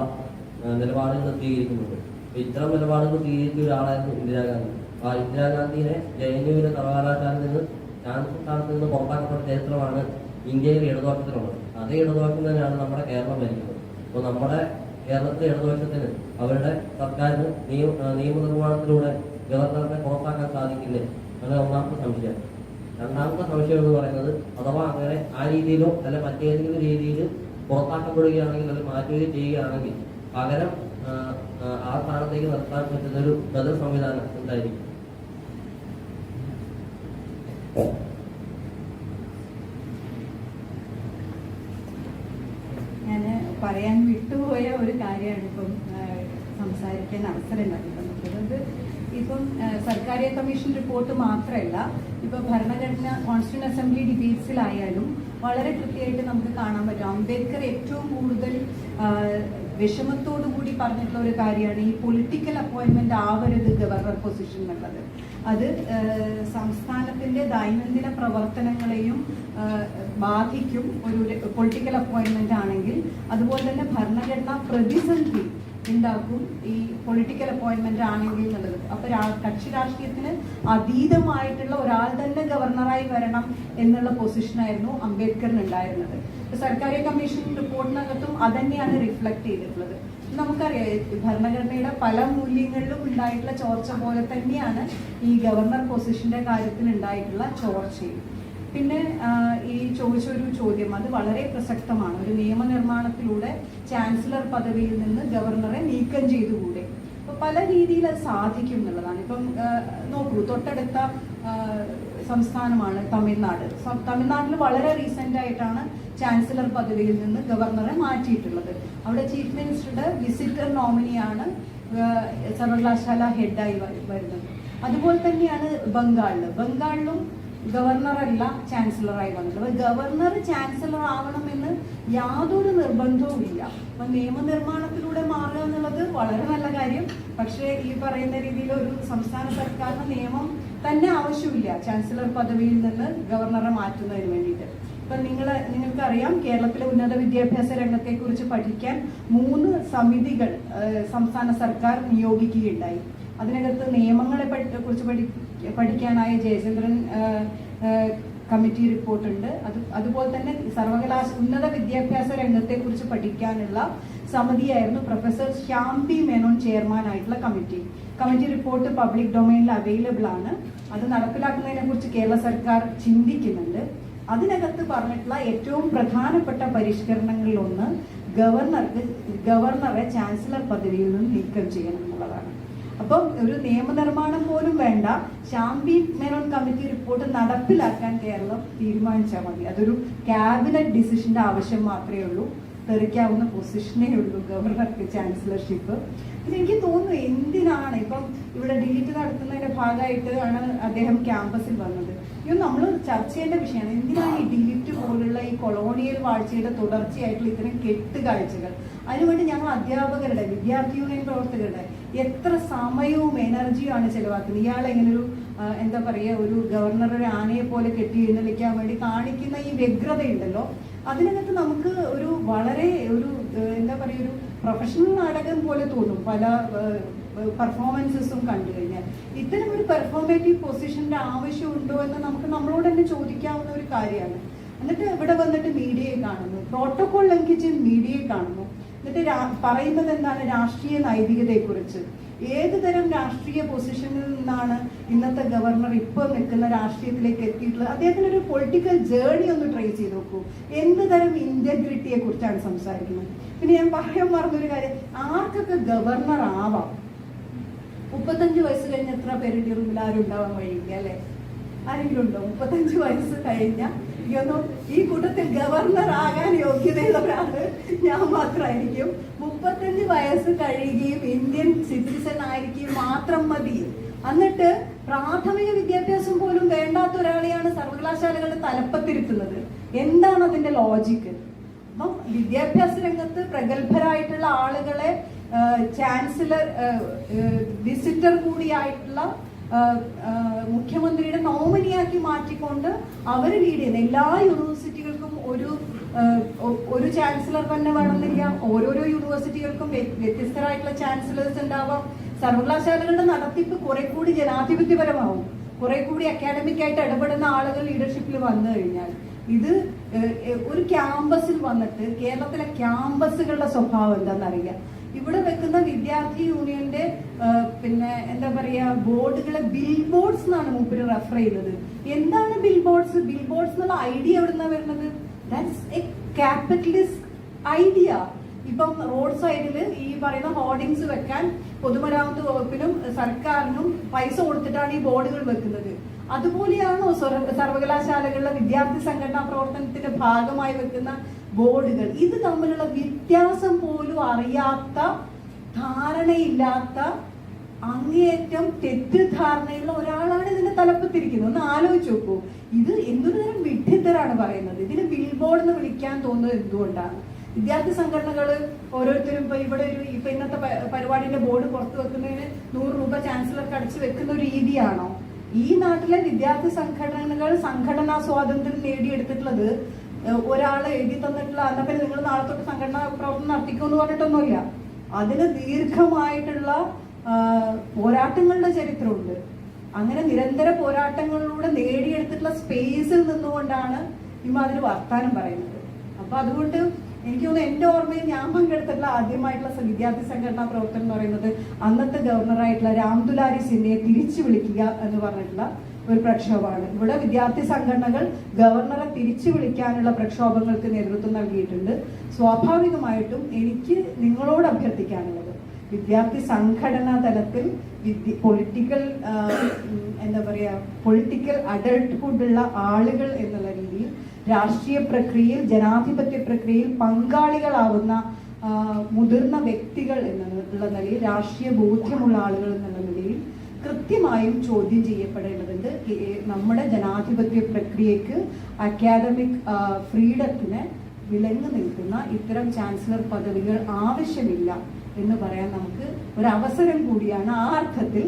നിലപാടുകൾ സ്വീകരിക്കുന്നുണ്ട്. ഇത്തരം നിലപാടുകൾ സ്വീകരിച്ച ഒരാളായിരുന്നു ഇന്ദിരാഗാന്ധി. ആ ഇന്ദിരാഗാന്ധിയെ JNUവിലെ സർവകലാശാലയിൽ നിന്ന് ചാൻസലർ സ്ഥാനത്ത് നിന്ന് പുറത്താക്കപ്പെട്ട ചരിത്രമാണ് ഇന്ത്യയിലെ ഇടതുപക്ഷത്തിനുള്ളത്. അതേ ഇടതുപക്ഷം തന്നെയാണ് നമ്മുടെ കേരളം ഭരിക്കുന്നത്. അപ്പോൾ നമ്മുടെ കേരളത്തിലെ ഇടതുപക്ഷത്തിന് അവരുടെ സർക്കാരിന് നിയമനിർമ്മാണത്തിലൂടെ ഗവർണറെ പുറത്താക്കാൻ സാധിക്കില്ലേ? അങ്ങനെ ഒന്നാമത്തെ സംശയം. രണ്ടാമത്തെ സംശയം എന്ന് പറയുന്നത്, അഥവാ അങ്ങനെ ആ രീതിയിലോ അല്ല മറ്റേതെങ്കിലും രീതിയിൽ പുറത്താക്കപ്പെടുകയാണെങ്കിൽ അത് മാറ്റുകയും ചെയ്യുകയാണെങ്കിൽ പകരം ആ സ്ഥാനത്തേക്ക് നിർത്താൻ പറ്റുന്ന ഒരു ബദൽ സംവിധാനം എന്തായിരിക്കും? ഞാൻ പറയാൻ വിട്ടുപോയ ഒരു കാര്യമാണ് ഇപ്പം സംസാരിക്കാൻ അവസരം നൽകുന്നത്. ഇപ്പം സർക്കാരിയ കമ്മീഷൻ റിപ്പോർട്ട് മാത്രമല്ല, ഇപ്പൊ ഭരണഘടന കോൺസ്റ്റിറ്റ്യൂന്റ് അസംബ്ലി ഡിബേറ്റ്സിലായാലും വളരെ കൃത്യമായിട്ട് നമുക്ക് കാണാൻ പറ്റും. അംബേദ്കർ ഏറ്റവും കൂടുതൽ വിഷമത്തോടു കൂടി പറഞ്ഞിട്ടുള്ള ഒരു കാര്യമാണ് ഈ പൊളിറ്റിക്കൽ അപ്പോയിന്റ്മെന്റ് ആവരുത് ഗവർണർ പൊസിഷൻ എന്നുള്ളത്. അത് സംസ്ഥാനത്തിന്റെ ദൈനംദിന പ്രവർത്തനങ്ങളെയും ബാധിക്കും ഒരു പൊളിറ്റിക്കൽ അപ്പോയിന്റ്മെന്റ് ആണെങ്കിൽ. അതുപോലെ തന്നെ ഭരണഘടനാ പ്രതിസന്ധി ഉണ്ടാക്കും ഈ പൊളിറ്റിക്കൽ അപ്പോയിന്റ്മെന്റ് ആണെങ്കിൽ എന്നുള്ളത്. അപ്പൊ കക്ഷി രാഷ്ട്രീയത്തിന് അതീതമായിട്ടുള്ള ഒരാൾ തന്നെ ഗവർണറായി വരണം എന്നുള്ള പൊസിഷനായിരുന്നു അംബേദ്കറിന് ഉണ്ടായിരുന്നത്. സർക്കാരിയ കമ്മീഷൻ റിപ്പോർട്ടിനകത്തും അതന്നെയാണ് റിഫ്ലക്ട് ചെയ്തിട്ടുള്ളത്. നമുക്കറിയാം ഭരണഘടനയുടെ പല മൂല്യങ്ങളിലും ഉണ്ടായിട്ടുള്ള ചോർച്ച പോലെ തന്നെയാണ് ഈ ഗവർണർ പൊസിഷന്റെ കാര്യത്തിൽ ഉണ്ടായിട്ടുള്ള ചോർച്ചയും. പിന്നെ ഈ ചോദിച്ചൊരു ചോദ്യം അത് വളരെ പ്രസക്തമാണ്. ഒരു നിയമനിർമ്മാണത്തിലൂടെ ചാൻസലർ പദവിയിൽ നിന്ന് ഗവർണറെ നീക്കം ചെയ്തുകൂടെ? അപ്പൊ പല രീതിയിൽ അത് സാധിക്കും എന്നുള്ളതാണ്. ഇപ്പം നോക്കൂ, തൊട്ടടുത്ത സംസ്ഥാനമാണ് തമിഴ്നാട്. തമിഴ്നാട്ടിൽ വളരെ റീസെന്റ് ആയിട്ടാണ് ചാൻസലർ പദവിയിൽ നിന്ന് ഗവർണറെ മാറ്റിയിട്ടുള്ളത്. അവിടെ ചീഫ് മിനിസ്റ്ററുടെ വിസിറ്റർ നോമിനിയാണ് സർവകലാശാല ഹെഡായി വരുന്നത്. അതുപോലെ തന്നെയാണ് ബംഗാളിലും ഗവർണറല്ല ചാൻസലറായി വന്നിട്ടുള്ളത്. ഗവർണർ ചാൻസലർ ആവണമെന്ന് യാതൊരു നിർബന്ധവും ഇല്ല. അപ്പൊ നിയമനിർമ്മാണത്തിലൂടെ മാറുക എന്നുള്ളത് വളരെ നല്ല കാര്യം. പക്ഷേ ഈ പറയുന്ന രീതിയിൽ ഒരു സംസ്ഥാന സർക്കാരിന് നിയമം തന്നെ ആവശ്യമില്ല ചാൻസലർ പദവിയിൽ നിന്ന് ഗവർണറെ മാറ്റുന്നതിന് വേണ്ടിയിട്ട്. ഇപ്പൊ നിങ്ങൾക്കറിയാം, കേരളത്തിലെ ഉന്നത വിദ്യാഭ്യാസ രംഗത്തെ കുറിച്ച് പഠിക്കാൻ 3 സമിതികൾ സംസ്ഥാന സർക്കാർ നിയോഗിക്കുകയുണ്ടായി. അതിനകത്ത് നിയമങ്ങളെ കുറിച്ച് പഠിക്കാനായി ജയചന്ദ്രൻ കമ്മിറ്റി റിപ്പോർട്ടുണ്ട്. അതുപോലെ തന്നെ ഉന്നത വിദ്യാഭ്യാസ രംഗത്തെ കുറിച്ച് പഠിക്കാനുള്ള സമിതിയായിരുന്നു professor Shyam P Menon chairman ആയിട്ടുള്ള കമ്മിറ്റി റിപ്പോർട്ട് പബ്ലിക് ഡൊമൈനിൽ അവൈലബിൾ ആണ്. അത് നടപ്പിലാക്കുന്നതിനെ കുറിച്ച് കേരള സർക്കാർ ചിന്തിക്കുന്നുണ്ട്. അതിനകത്ത് പറഞ്ഞിട്ടുള്ള ഏറ്റവും പ്രധാനപ്പെട്ട പരിഷ്കരണങ്ങളിലൊന്ന് ഗവർണറെ ചാൻസലർ പദവിയിൽ നിന്ന് നീക്കം ചെയ്യണം എന്നുള്ളതാണ്. അപ്പം ഒരു നിയമനിർമ്മാണം പോലും വേണ്ട, Shyam P Menon committee report നടപ്പിലാക്കാൻ കേരളം തീരുമാനിച്ചാൽ മതി. അതൊരു ക്യാബിനറ്റ് ഡിസിഷന്റെ ആവശ്യം മാത്രമേ ഉള്ളൂ. തെറിക്കാവുന്ന പൊസിഷനേ ഉള്ളൂ ഗവർണർക്ക് ചാൻസലർഷിപ്പ്. പിന്നെ എനിക്ക് തോന്നുന്നു എന്തിനാണ് ഇപ്പം ഇവിടെ ഡിലീറ്റ് നടത്തുന്നതിന്റെ ഭാഗമായിട്ട് ആണ് അദ്ദേഹം ക്യാമ്പസിൽ വന്നത്. ഇത് നമ്മൾ ചർച്ച ചെയ്യേണ്ട വിഷയമാണ്. എന്തിനാണ് ഈ ഡിലീറ്റ് പോലുള്ള ഈ കൊളോണിയൽ വാഴ്ചയുടെ തുടർച്ചയായിട്ടുള്ള ഇത്തരം കെട്ടുകാഴ്ചകൾ? അതിനുവേണ്ടി ഞങ്ങൾ അധ്യാപകരുടെ, വിദ്യാർത്ഥി യൂണിയൻ പ്രവർത്തകരുടെ എത്ര സമയവും എനർജിയുമാണ് ചെലവാക്കുന്നത്. ഇയാൾ എങ്ങനെ ഒരു എന്താ പറയുക, ഒരു ഗവർണർ ഒരു ആനയെ പോലെ കെട്ടി എഴുന്നള്ളിക്കാൻ വേണ്ടി കാണിക്കുന്ന ഈ വ്യഗ്രതയുണ്ടല്ലോ, അതിനകത്ത് നമുക്ക് ഒരു വളരെ ഒരു എന്താ പറയുക, ഒരു പ്രൊഫഷണൽ നാടകം പോലെ തോന്നും പല പെർഫോമൻസസും കണ്ടു കഴിഞ്ഞാൽ. ഇത്തരം ഒരു പെർഫോമേറ്റീവ് പൊസിഷന്റെ ആവശ്യമുണ്ടോ എന്ന് നമുക്ക് നമ്മളോട് തന്നെ ചോദിക്കാവുന്ന ഒരു കാര്യമാണ്. എന്നിട്ട് ഇവിടെ വന്നിട്ട് മീഡിയയെ കാണുന്നു, പ്രോട്ടോകോൾ ലംഘിച്ച് മീഡിയയെ കാണുന്നു. എന്നിട്ട് പറയുന്നത് എന്താണ്? രാഷ്ട്രീയ നൈതികതയെക്കുറിച്ച്. ഏത് തരം രാഷ്ട്രീയ പൊസിഷനിൽ നിന്നാണ് ഇന്നത്തെ ഗവർണർ ഇപ്പോൾ നിൽക്കുന്ന രാഷ്ട്രീയത്തിലേക്ക് എത്തിയിട്ടുള്ളത്? അദ്ദേഹത്തിന് ഒരു പൊളിറ്റിക്കൽ ജേർണി ഒന്ന് ട്രേസ് ചെയ്ത് നോക്കൂ. എന്ത് തരം ഇന്റഗ്രിറ്റിയെ കുറിച്ചാണ് സംസാരിക്കുന്നത്? പിന്നെ ഞാൻ പറയാൻ മറന്നൊരു കാര്യം, ആർക്കൊക്കെ ഗവർണർ ആവാം? 35 വയസ്സ് കഴിഞ്ഞ എത്ര പേരുടെ റൂമിൽ ആരും ഉണ്ടാവാൻ കഴിയില്ല അല്ലെ? ആരെങ്കിലും ഉണ്ടോ? 35 വയസ്സ് കഴിഞ്ഞ ഈ കൂട്ടത്തിൽ ഗവർണർ ആകാൻ യോഗ്യതയുള്ള ഒരാള് ഞാൻ മാത്രമായിരിക്കും. 35 വയസ്സ് കഴിയുകയും ഇന്ത്യൻ സിറ്റിസൺ ആയിരിക്കും മാത്രം മതി. എന്നിട്ട് പ്രാഥമിക വിദ്യാഭ്യാസം പോലും വേണ്ടാത്ത ഒരാളെയാണ് സർവകലാശാലകളുടെ തലപ്പത്തിരുത്തുന്നത്. എന്താണ് അതിന്റെ ലോജിക്ക്? അപ്പം വിദ്യാഭ്യാസ രംഗത്ത് പ്രഗത്ഭരായിട്ടുള്ള ആളുകളെ ചാൻസലർ, വിസിറ്റർ കൂടിയായിട്ടുള്ള മുഖ്യമന്ത്രിയുടെ നോമിനിയാക്കി മാറ്റിക്കൊണ്ട് അവർ ലീഡ് ചെയ്യുന്ന എല്ലാ യൂണിവേഴ്സിറ്റികൾക്കും ഒരു ചാൻസലർ തന്നെ വേണമെന്നില്ല. ഓരോരോ യൂണിവേഴ്സിറ്റികൾക്കും വ്യത്യസ്തരായിട്ടുള്ള ചാൻസലേഴ്സ് ഉണ്ടാവാം. സർവകലാശാലകളുടെ നടത്തിപ്പ് കുറെ കൂടി ജനാധിപത്യപരമാവും. കുറെ കൂടി അക്കാഡമിക് ആയിട്ട് ഇടപെടുന്ന ആളുകൾ ലീഡർഷിപ്പിൽ വന്നു കഴിഞ്ഞാൽ ഇത് ഒരു ക്യാമ്പസിൽ വന്നിട്ട് കേരളത്തിലെ ക്യാമ്പസുകളുടെ സ്വഭാവം എന്താണെന്നറിയാം. ഇവിടെ വെക്കുന്ന വിദ്യാർത്ഥി യൂണിയന്റെ പിന്നെ എന്താ പറയാ ബോർഡുകളെ ബിൽ ബോർഡ്സ് എന്നാണ് മൂപ്പര് റെഫർ ചെയ്തത്. എന്താണ് ബിൽ ബോർഡ്സ്? ബിൽ ബോർഡ്സ് എന്നുള്ള ഐഡിയ എവിടുന്നാ വരുന്നത്? That's A capitalist idea. ഇപ്പം റോഡ് സൈഡിൽ ഈ പറയുന്ന ഹോർഡിങ്സ് വെക്കാൻ പൊതുമരാമത്ത് വകുപ്പിനും സർക്കാരിനും പൈസ കൊടുത്തിട്ടാണ് ഈ ബോർഡുകൾ വെക്കുന്നത്. അതുപോലെയാണോ സർവകലാശാലകളിലെ വിദ്യാർത്ഥി സംഘടനാ പ്രവർത്തനത്തിന്റെ ഭാഗമായി വെക്കുന്ന ബോർഡുകൾ? ഇത് തമ്മിലുള്ള വ്യത്യാസം പോലും അറിയാത്ത, ധാരണയില്ലാത്ത, അങ്ങേയറ്റം തെറ്റിദ്ധാരണയുള്ള ഒരാളാണ് ഇതിന്റെ തലപ്പത്തിരിക്കുന്നത്. ഒന്ന് ആലോചിച്ച് നോക്കൂ. ഇത് എന്തൊരു തരം വിഡ്ഢിത്തരാണ് പറയുന്നത്. ഇതിന് ബിൽ ബോർഡ് എന്ന് വിളിക്കാൻ തോന്നുന്നത് എന്തുകൊണ്ടാണ്? വിദ്യാർത്ഥി സംഘടനകള് ഓരോരുത്തരും ഇപ്പൊ ഇന്നത്തെ പരിപാടിന്റെ ബോർഡ് പുറത്തു വെക്കുന്നതിന് 100 രൂപ ചാൻസലർക്ക് അടിച്ചു വെക്കുന്ന ഒരു രീതിയാണോ? ഈ നാട്ടിലെ വിദ്യാർത്ഥി സംഘടനകൾ സംഘടനാ സ്വാതന്ത്ര്യം നേടിയെടുത്തിട്ടുള്ളത് ഒരാള് എഴുതി തന്നിട്ടുള്ള അന്നപ്പം നിങ്ങൾ നാളെ തൊട്ട് സംഘടനാ പ്രവർത്തനം നടത്തിക്കുമെന്ന് പറഞ്ഞിട്ടൊന്നുമില്ല. അതിന് ദീർഘമായിട്ടുള്ള പോരാട്ടങ്ങളുടെ ചരിത്രമുണ്ട്. അങ്ങനെ നിരന്തര പോരാട്ടങ്ങളിലൂടെ നേടിയെടുത്തിട്ടുള്ള സ്പേസിൽ നിന്നുകൊണ്ടാണ് ഇമാതിരി വർത്താനം പറയുന്നത്. അപ്പൊ അതുകൊണ്ട് എനിക്ക് തോന്നുന്നു എന്റെ ഓർമ്മയിൽ ഞാൻ പങ്കെടുത്തിട്ടുള്ള ആദ്യമായിട്ടുള്ള വിദ്യാർത്ഥി സംഘടനാ പ്രവർത്തനം എന്ന് പറയുന്നത് അന്നത്തെ ഗവർണറായിട്ടുള്ള രാംദുലാരി സിൻഹയെ തിരിച്ചു വിളിക്കുക എന്ന് പറഞ്ഞിട്ടുള്ള ഒരു പ്രക്ഷോഭമാണ്. ഇവിടെ വിദ്യാർത്ഥി സംഘടനകൾ ഗവർണറെ തിരിച്ചു വിളിക്കാനുള്ള പ്രക്ഷോഭങ്ങൾക്ക് നേതൃത്വം നൽകിയിട്ടുണ്ട്. സ്വാഭാവികമായിട്ടും എനിക്ക് നിങ്ങളോട് അഭ്യർത്ഥിക്കാനുള്ളത്, വിദ്യാർത്ഥി സംഘടനാ തലത്തിൽ പൊളിറ്റിക്കൽ എന്താ പറയാ പൊളിറ്റിക്കൽ അഡൾട്ട്ഹുഡ് ഉള്ള ആളുകൾ എന്നുള്ള രീതിയിൽ രാഷ്ട്രീയ പ്രക്രിയയിൽ, ജനാധിപത്യ പ്രക്രിയയിൽ പങ്കാളികളാവുന്ന മുതിർന്ന വ്യക്തികൾ എന്നുള്ള നിലയിൽ, രാഷ്ട്രീയ ബോധ്യമുള്ള ആളുകൾ എന്നുള്ള നിലയിൽ കൃത്യമായും ചോദ്യം ചെയ്യപ്പെടേണ്ടതുണ്ട്. നമ്മുടെ ജനാധിപത്യ പ്രക്രിയക്ക്, അക്കാദമിക് ഫ്രീഡത്തിന് വിലങ്ങ് നിൽക്കുന്ന ഇത്തരം ചാൻസലർ പദവികൾ ആവശ്യമില്ല എന്ന് പറയാൻ നമുക്ക് ഒരു അവസരം കൂടിയാണ് ആ അർത്ഥത്തിൽ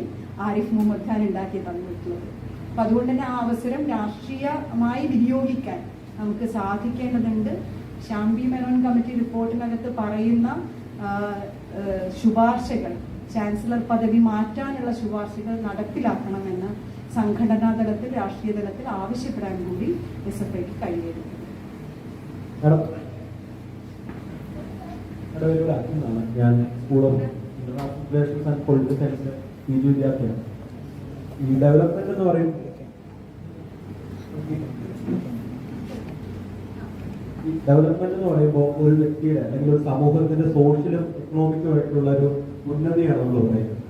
ആരിഫ് മുഹമ്മദ് ഖാൻ ഉണ്ടാക്കി തന്നിട്ടുള്ളത്. അപ്പൊ അതുകൊണ്ട് തന്നെ ആ അവസരം രാഷ്ട്രീയമായി വിനിയോഗിക്കാൻ നമുക്ക് സാധിക്കേണ്ടതുണ്ട്. ശാംബി മേനോൻ കമ്മിറ്റി റിപ്പോർട്ടിനകത്ത് പറയുന്ന ശുപാർശകൾ, ചാൻസലർ പദവി മാറ്റാനുള്ള ശുപാർശകൾ നടപ്പിലാക്കണമെന്ന് സംഘടനാ തലത്തിൽ, രാഷ്ട്രീയ തലത്തിൽ ആവശ്യപ്പെടാൻ കൂടി SFIക്ക് കഴിയുന്നു. ഞാൻ school of international relations and political science PG വിദ്യാർത്ഥിയാണ്. ഈ ഡെവലപ്മെന്റ് എന്ന് പറയും, ഡെവലപ്മെന്റ് എന്ന് പറയുമ്പോൾ ഒരു വ്യക്തിയുടെ അല്ലെങ്കിൽ ഒരു സമൂഹത്തിന്റെ സോഷ്യലും എക്കണോമിക്കും ആയിട്ടുള്ള ഒരു ഉന്നതിയാണ് നമ്മൾ പറയുന്നത്.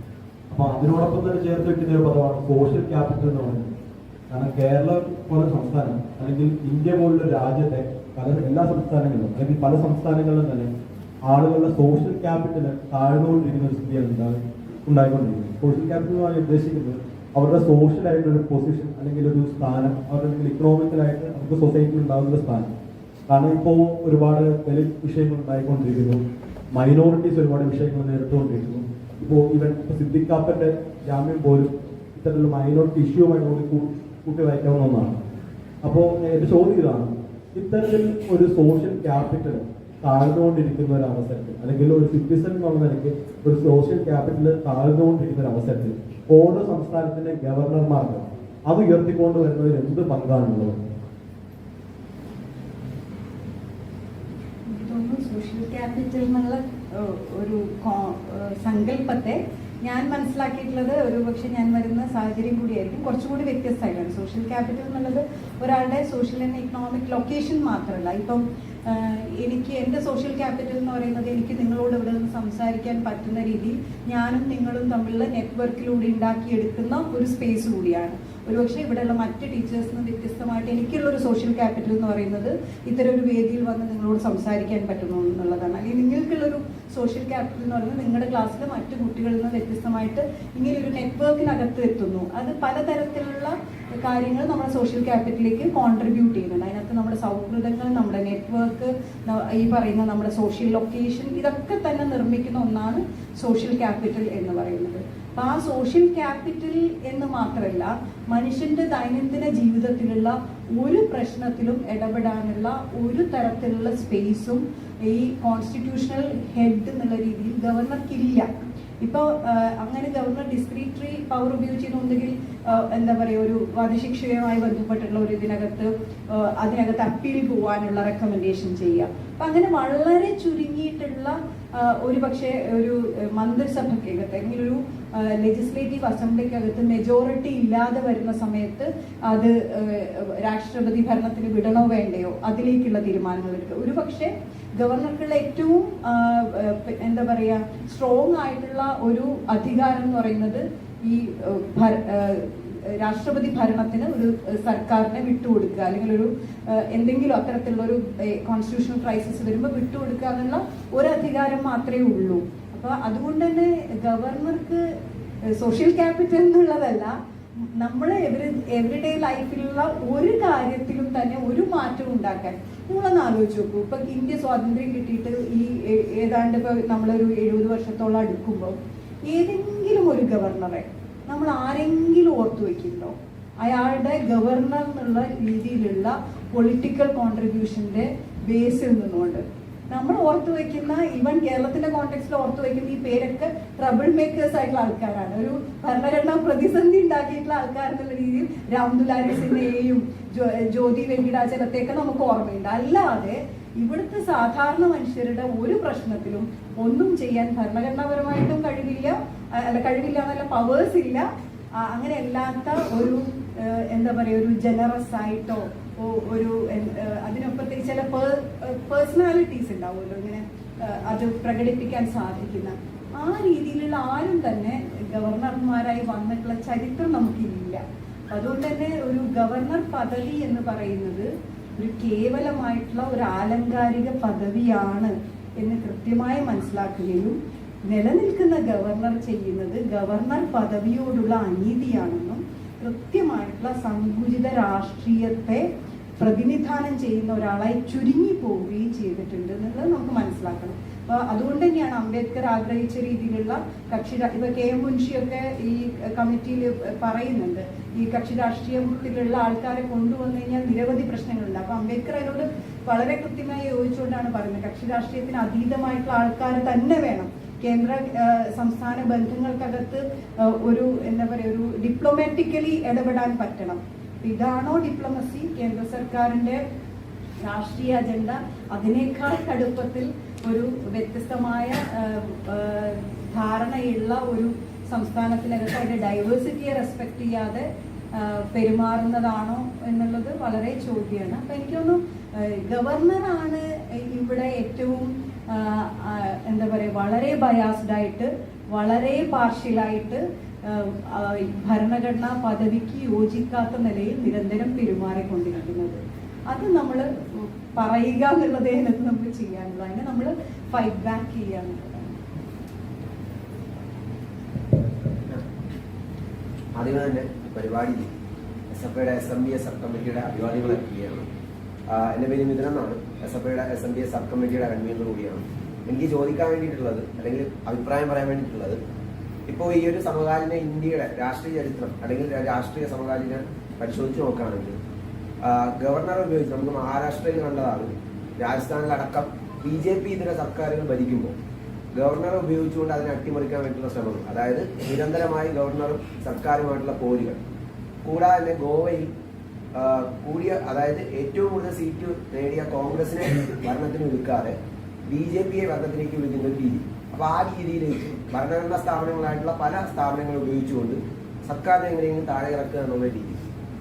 അപ്പൊ അതിനോടൊപ്പം തന്നെ ചേർത്ത് വെക്കുന്ന ഒരു പദമാണ് സോഷ്യൽ ക്യാപിറ്റൽ എന്ന് പറയുന്നത്. കാരണം കേരളം പോലെ സംസ്ഥാനം അല്ലെങ്കിൽ ഇന്ത്യ പോലുള്ള രാജ്യത്തെ എല്ലാ സംസ്ഥാനങ്ങളിലും അല്ലെങ്കിൽ പല സംസ്ഥാനങ്ങളിലും തന്നെ ആളുകളുടെ സോഷ്യൽ ക്യാപിറ്റൽ താഴ്ന്നുകൊണ്ടിരിക്കുന്ന ഒരു സ്ഥിതിയാണ് ഉണ്ടായിക്കൊണ്ടിരിക്കുന്നത്. സോഷ്യൽ ക്യാപിറ്റൽ എന്ന് ഉദ്ദേശിക്കുന്നത് അവരുടെ സോഷ്യൽ ആയിട്ടൊരു പൊസിഷൻ അല്ലെങ്കിൽ ഒരു സ്ഥാനം, അവരുടെ ഇക്കണോമിക്കലായിട്ട് അവർക്ക് സൊസൈറ്റിയിൽ ഉണ്ടാകുന്ന ഒരു സ്ഥാനം. കാരണം ഇപ്പോൾ ഒരുപാട് ദലിത് വിഷയങ്ങൾ ഉണ്ടായിക്കൊണ്ടിരിക്കുന്നു, മൈനോറിറ്റീസ് ഒരുപാട് വിഷയങ്ങൾ നേരിട്ടുകൊണ്ടിരിക്കുന്നു. ഇപ്പോൾ സിദ്ദിഖ് കാപ്പന്റെ ജാമ്യം പോലും ഇത്തരത്തിലുള്ള മൈനോറിറ്റി ഇഷ്യൂമായിട്ട് നമുക്ക് കൂട്ടി വായിക്കാവുന്ന ഒന്നാണ്. അപ്പോൾ എൻ്റെ ചോദ്യം ഇതാണ്, ഇത്തരത്തിൽ ഒരു സോഷ്യൽ ക്യാപിറ്റൽ താഴ്ന്നുകൊണ്ടിരിക്കുന്ന ഒരു അവസരത്തിൽ, അല്ലെങ്കിൽ ഒരു സിറ്റിസൺ എന്നുള്ള നിലയ്ക്ക് ഒരു സോഷ്യൽ ക്യാപിറ്റൽ താഴ്ന്നുകൊണ്ടിരിക്കുന്ന ഒരു അവസരത്തിൽ ഓരോ സംസ്ഥാനത്തിന്റെ ഗവർണർമാർക്ക് അത് ഉയർത്തിക്കൊണ്ട് വരുന്നതിൽ എന്ത് പങ്കാണുള്ളത്? സോഷ്യൽ ക്യാപിറ്റൽ എന്നുള്ള ഒരു സങ്കല്പത്തെ ഞാൻ മനസ്സിലാക്കിയിട്ടുള്ളത് ഒരു പക്ഷെ ഞാൻ വരുന്ന സാഹചര്യം കൂടിയായിരിക്കും കുറച്ചുകൂടി വ്യത്യസ്തമായിട്ടാണ്. സോഷ്യൽ ക്യാപിറ്റൽ എന്നുള്ളത് ഒരാളുടെ സോഷ്യൽ ആൻഡ് ഇക്കണോമിക് ലൊക്കേഷൻ മാത്രമല്ല. ഇപ്പം എനിക്ക് എൻ്റെ സോഷ്യൽ ക്യാപിറ്റൽ എന്ന് പറയുന്നത് എനിക്ക് നിങ്ങളോട് ഇവിടെ നിന്ന് സംസാരിക്കാൻ പറ്റുന്ന രീതിയിൽ ഞാനും നിങ്ങളും തമ്മിലുള്ള നെറ്റ്വർക്കിലൂടെ ഉണ്ടാക്കിയെടുക്കുന്ന ഒരു സ്പേസ് കൂടിയാണ്. ഒരുപക്ഷെ ഇവിടെയുള്ള മറ്റ് ടീച്ചേഴ്സിന് വ്യത്യസ്തമായിട്ട് എനിക്കുള്ളൊരു സോഷ്യൽ ക്യാപിറ്റൽ എന്ന് പറയുന്നത് ഇത്തരം ഒരു വേദിയിൽ വന്ന് നിങ്ങളോട് സംസാരിക്കാൻ പറ്റുന്നു എന്നുള്ളതാണ്. അല്ലെങ്കിൽ നിങ്ങൾക്കുള്ളൊരു സോഷ്യൽ ക്യാപിറ്റൽ എന്ന് പറയുന്നത് നിങ്ങളുടെ ക്ലാസ്സിലെ മറ്റു കുട്ടികളിൽ നിന്ന് വ്യത്യസ്തമായിട്ട് ഇങ്ങനെയൊരു നെറ്റ്വർക്കിനകത്ത് എത്തുന്നു. അത് പലതരത്തിലുള്ള കാര്യങ്ങൾ നമ്മുടെ സോഷ്യൽ ക്യാപിറ്റലിലേക്ക് കോൺട്രിബ്യൂട്ട് ചെയ്യുന്നുണ്ട്. അതിനകത്ത് നമ്മുടെ സൗഹൃദങ്ങൾ, നമ്മുടെ നെറ്റ്വർക്ക്, ഈ പറയുന്ന നമ്മുടെ സോഷ്യൽ ലൊക്കേഷൻ, ഇതൊക്കെ തന്നെ നിർമ്മിക്കുന്ന ഒന്നാണ് സോഷ്യൽ ക്യാപിറ്റൽ എന്ന് പറയുന്നത്. അപ്പം ആ സോഷ്യൽ ക്യാപിറ്റൽ എന്ന് മാത്രമല്ല, മനുഷ്യന്റെ ദൈനംദിന ജീവിതത്തിലുള്ള ഒരു പ്രശ്നത്തിലും ഇടപെടാനുള്ള ഒരു തരത്തിലുള്ള സ്പേസും ഈ കോൺസ്റ്റിറ്റ്യൂഷണൽ ഹെഡ് എന്നുള്ള രീതിയിൽ ഗവർണർക്കില്ല. ഇപ്പോൾ അങ്ങനെ ഗവർണർ ഡിസ്ക്രിറ്ററി പവർ ഉപയോഗിച്ചിരുന്നെങ്കിൽ എന്താ പറയുക, ഒരു വധശിക്ഷയുമായി ബന്ധപ്പെട്ടുള്ള ഒരു അതിനകത്ത് അപ്പീൽ പോകാനുള്ള റെക്കമെൻഡേഷൻ ചെയ്യുക. അപ്പം അങ്ങനെ വളരെ ചുരുങ്ങിയിട്ടുള്ള ഒരു പക്ഷേ ഒരു മന്ത്രിസഭയ്ക്കകത്ത് അല്ലെങ്കിൽ ഒരു ലെജിസ്ലേറ്റീവ് അസംബ്ലിക്കകത്ത് മെജോറിറ്റി ഇല്ലാതെ വരുന്ന സമയത്ത് അത് രാഷ്ട്രപതി ഭരണത്തിന് വിടണോ വേണ്ടയോ അതിലേക്കുള്ള തീരുമാനങ്ങൾ എടുക്കുക. ഒരു പക്ഷേ ഗവർണർക്കുള്ള ഏറ്റവും എന്താ പറയുക സ്ട്രോങ് ആയിട്ടുള്ള ഒരു അധികാരം എന്ന് പറയുന്നത് ഈ രാഷ്ട്രപതി ഭരണത്തിന് ഒരു സർക്കാരിനെ വിട്ടുകൊടുക്കുക, അല്ലെങ്കിൽ ഒരു എന്തെങ്കിലും അത്തരത്തിലുള്ള ഒരു കോൺസ്റ്റിറ്റ്യൂഷണൽ ക്രൈസിസ് വരുമ്പോൾ വിട്ടുകൊടുക്കുക എന്നുള്ള ഒരു അധികാരം മാത്രമേ ഉള്ളൂ. അപ്പൊ അതുകൊണ്ട് തന്നെ ഗവർണർക്ക് സോഷ്യൽ ക്യാപിറ്റൽ എന്നുള്ളതല്ല, നമ്മളെ എവരിഡേ ലൈഫിലുള്ള ഒരു കാര്യത്തിലും തന്നെ ഒരു മാറ്റം ഉണ്ടാക്കാൻ നിങ്ങളൊന്ന് ആലോചിച്ച് നോക്കൂ. ഇപ്പൊ ഇന്ത്യ സ്വാതന്ത്ര്യം കിട്ടിയിട്ട് ഈ ഏതാണ്ട് ഇപ്പൊ നമ്മളൊരു 70 വർഷത്തോളം അടുക്കുമ്പോൾ ഏതെങ്കിലും ഒരു ഗവർണറെ നമ്മൾ ആരെങ്കിലും ഓർത്തു വെക്കുന്നുണ്ടോ? അയാളുടെ ഗവർണർ എന്നുള്ള രീതിയിലുള്ള പൊളിറ്റിക്കൽ കോൺട്രിബ്യൂഷന്റെ ബേസിൽ നിന്നുകൊണ്ട് നമ്മൾ ഓർത്തു വെക്കുന്ന, ഈവൻ കേരളത്തിന്റെ കോണ്ടെക്സ്റ്റിൽ ഓർത്തു വെക്കുന്ന ഈ പേരൊക്കെ ട്രബിൾ മേക്കേഴ്സ് ആയിട്ടുള്ള ആൾക്കാരാണ്. ഒരു ഭരണഘടനാ പ്രതിസന്ധി ഉണ്ടാക്കിയിട്ടുള്ള ആൾക്കാരെന്നുള്ള രീതിയിൽ രാംദുലാരി സിൻഹയെയും ജ്യോതി വെങ്കിടാചലത്തെയൊക്കെ നമുക്ക് ഓർമ്മയുണ്ട്. അല്ലാതെ ഇവിടുത്തെ സാധാരണ മനുഷ്യരുടെ ഒരു പ്രശ്നത്തിലും ഒന്നും ചെയ്യാൻ ഭരണഘടനാപരമായിട്ടും കഴിവില്ല എന്നല്ല, പവേഴ്സ് ഇല്ല. അങ്ങനെ അല്ലാത്ത ഒരു എന്താ പറയുക, ഒരു ജനറസ് ആയിട്ടോ ഒരു അതിനൊപ്പത്തെ ചില പേഴ്സണാലിറ്റീസ് ഉണ്ടാവുമല്ലോ ഇങ്ങനെ അത് പ്രകടിപ്പിക്കാൻ സാധിക്കുന്ന ആ രീതിയിലുള്ള ആരും തന്നെ ഗവർണർമാരായി വന്നിട്ടുള്ള ചരിത്രം നമുക്കില്ല. അതുകൊണ്ട് തന്നെ ഒരു ഗവർണർ പദവി എന്ന് പറയുന്നത് ഒരു കേവലമായിട്ടുള്ള ഒരു ആലങ്കാരിക പദവിയാണ് എന്ന് കൃത്യമായി മനസ്സിലാക്കുകയും നിലനിൽക്കുന്ന ഗവർണർ ചെയ്യുന്നത് ഗവർണർ പദവിയോടുള്ള അനീതിയാണെന്നും കൃത്യമായിട്ടുള്ള സങ്കുചിത രാഷ്ട്രീയത്തെ പ്രതിനിധാനം ചെയ്യുന്ന ഒരാളായി ചുരുങ്ങി പോവുകയും ചെയ്തിട്ടുണ്ട് എന്നുള്ളത് നമുക്ക് മനസ്സിലാക്കണം. അപ്പൊ അതുകൊണ്ട് തന്നെയാണ് അംബേദ്കർ ആഗ്രഹിച്ച രീതിയിലുള്ള ഇപ്പൊ കെ എം മുൻഷിയൊക്കെ ഈ കമ്മിറ്റിയിൽ പറയുന്നുണ്ട്, ഈ കക്ഷി രാഷ്ട്രീയത്തിലുള്ള ആൾക്കാരെ കൊണ്ടുവന്നു കഴിഞ്ഞാൽ നിരവധി പ്രശ്നങ്ങളുണ്ട്. അപ്പൊ അംബേദ്കർ അതിനോട് വളരെ കൃത്യമായി യോജിച്ചുകൊണ്ടാണ് പറയുന്നത്, കക്ഷി രാഷ്ട്രീയത്തിന് അതീതമായിട്ടുള്ള ആൾക്കാർ തന്നെ വേണം. കേന്ദ്ര സംസ്ഥാന ബന്ധങ്ങൾക്കകത്ത് ഒരു എന്താ പറയുക, ഒരു ഡിപ്ലോമാറ്റിക്കലി ഇടപെടാൻ പറ്റണം. ഇതാണോ ഡിപ്ലോമസി? കേന്ദ്ര സർക്കാരിന്റെ രാഷ്ട്രീയ അജണ്ട അതിനേക്കാൾ കടുപ്പത്തിൽ ഒരു വ്യത്യസ്തമായ ധാരണയുള്ള ഒരു സംസ്ഥാനത്തിനകത്ത് അതിന്റെ ഡൈവേഴ്സിറ്റിയെ റെസ്പെക്ട് ചെയ്യാതെ പെരുമാറുന്നതാണോ എന്നുള്ളത് വളരെ ചോദ്യമാണ്. അപ്പൊ എനിക്ക് തോന്നുന്നു ഗവർണറാണ് ഇവിടെ ഏറ്റവും എന്താ പറയുക, വളരെ ബയാസ്ഡ് ആയിട്ട്, വളരെ പാർഷ്യലായിട്ട് ഭരണഘടനാ പദവിക്ക് യോജിക്കാത്ത നിലയിൽ നിരന്തരം പെരുമാറിക്കൊണ്ടിരിക്കുന്നത്. അത് നമ്മൾ പറയുക എന്നുള്ളതേ അതിനകത്ത് നമുക്ക് ചെയ്യാനുള്ളൂ. അതിനെ നമ്മൾ ഫൈറ്റ് ബാക്ക് ചെയ്യുക എന്നുള്ളതാണ്. ആദ്യമേ തന്നെ പരിപാടി SFIയുടെ SMBA സബ് കമ്മിറ്റിയുടെ അഭിവാദ്യങ്ങൾ അറിയിക്കുകയാണ്. എൻ്റെ പേര് മിഥുൻ എന്നാണ്. SFIയുടെ SMBA സബ് കമ്മിറ്റിയുടെ കൺവീനർ കൂടിയാണ്. എനിക്ക് ചോദിക്കാൻ വേണ്ടിയിട്ടുള്ളത് അല്ലെങ്കിൽ അഭിപ്രായം പറയാൻ വേണ്ടിയിട്ടുള്ളത്, ഇപ്പോൾ ഈ ഒരു സമകാലീന ഇന്ത്യയുടെ രാഷ്ട്രീയ ചരിത്രം അല്ലെങ്കിൽ രാഷ്ട്രീയ സമകാലീന പരിശോധിച്ച് നോക്കുകയാണെങ്കിൽ ഗവർണറെ ഉപയോഗിച്ച് നമുക്ക് മഹാരാഷ്ട്രയിൽ കണ്ടതാണ്, രാജസ്ഥാനിലടക്കം BJP ഇതര സർക്കാരുകൾ ഭരിക്കുമ്പോൾ ഗവർണറെ ഉപയോഗിച്ചുകൊണ്ട് അതിനെ അട്ടിമറിക്കാൻ വേണ്ടിയിട്ടുള്ള ശ്രമങ്ങൾ, അതായത് നിരന്തരമായി ഗവർണറും സർക്കാരുമായിട്ടുള്ള പോരുകൾ. കൂടാതെ തന്നെ ഗോവയിൽ അതായത് ഏറ്റവും കൂടുതൽ സീറ്റ് നേടിയ കോൺഗ്രസിനെ ഭരണത്തിന് വിളിക്കാതെ BJPയെ ഭരണത്തിലേക്ക് വിളിക്കുന്ന ഒരു രീതി. അപ്പോൾ ആ രീതിയിലേക്ക് ഭരണഘടനാ സ്ഥാപനങ്ങളായിട്ടുള്ള പല സ്ഥാപനങ്ങൾ ഉപയോഗിച്ചുകൊണ്ട് സർക്കാരിനെ എങ്ങനെയെങ്കിലും താഴെ ഇറക്കുക എന്നുള്ള രീതി.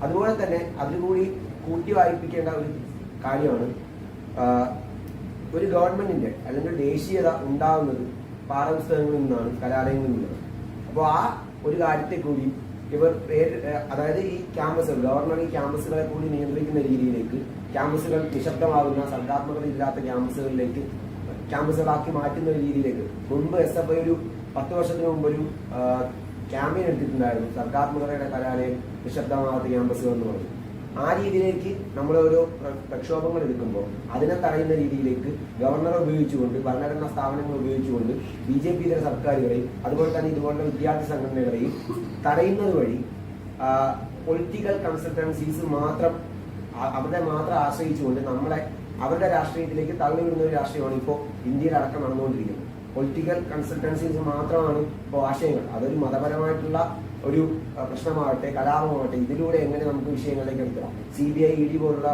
അതുപോലെ തന്നെ അതിലുകൂടി കൂട്ടി വായിപ്പിക്കേണ്ട ഒരു കാര്യമാണ് ഒരു ഗവൺമെന്റിന്റെ അല്ലെങ്കിൽ ദേശീയത ഉണ്ടാകുന്നത് പാഠപുസ്തകങ്ങളിൽ നിന്നാണ്, കലാലയങ്ങളിൽ നിന്നാണ്. അപ്പോൾ ആ ഒരു കാര്യത്തെ കൂടി ഇവർ അതായത് ഈ ക്യാമ്പസുകൾ, ഗവർണർ ഈ ക്യാമ്പസുകളെ കൂടി നിയന്ത്രിക്കുന്ന രീതിയിലേക്ക് ക്യാമ്പസുകൾ നിശബ്ദമാകുന്ന സർഗാത്മകത ഇല്ലാത്ത ക്യാമ്പസുകളാക്കി മാറ്റുന്ന ഒരു രീതിയിലേക്ക് മുൻപ് SFI ഒരു 10 വർഷത്തിന് മുമ്പ് ഒരു ക്യാമ്പയിൻ എടുത്തിട്ടുണ്ടായിരുന്നു, സർഗാത്മകതയുടെ കലാലയം നിശബ്ദമാകാത്ത ക്യാമ്പസുകൾ എന്ന് പറഞ്ഞു. ആ രീതിയിലേക്ക് നമ്മൾ ഓരോ പ്രക്ഷോഭങ്ങൾ എടുക്കുമ്പോൾ അതിനെ തടയുന്ന രീതിയിലേക്ക് ഗവർണറെ ഉപയോഗിച്ചുകൊണ്ട്, ഭരണഘടനാ സ്ഥാപനങ്ങൾ ഉപയോഗിച്ചുകൊണ്ട് BJP ഇതര സർക്കാരുകളെയും അതുപോലെ തന്നെ ഇതുപോലുള്ള വിദ്യാർത്ഥി സംഘടനകളെയും തടയുന്നത് വഴി പൊളിറ്റിക്കൽ കൺസൾട്ടൻസീസ് മാത്രം ആശ്രയിച്ചുകൊണ്ട് നമ്മളെ അവരുടെ രാഷ്ട്രീയത്തിലേക്ക് തള്ളിവിടുന്ന ഒരു രാഷ്ട്രീയമാണ് ഇപ്പോൾ ഇന്ത്യയിലടക്കം നടന്നുകൊണ്ടിരിക്കുന്നത്. പൊളിറ്റിക്കൽ കൺസൾട്ടൻസീസ് മാത്രമാണ് ഇപ്പോൾ ആശയങ്ങൾ, അതൊരു മതപരമായിട്ടുള്ള ഒരു പ്രശ്നമാവട്ടെ, കലാപമാവട്ടെ, ഇതിലൂടെ എങ്ങനെ നമുക്ക് വിഷയങ്ങളിലേക്ക് എടുക്കാം, CBI ED പോലുള്ള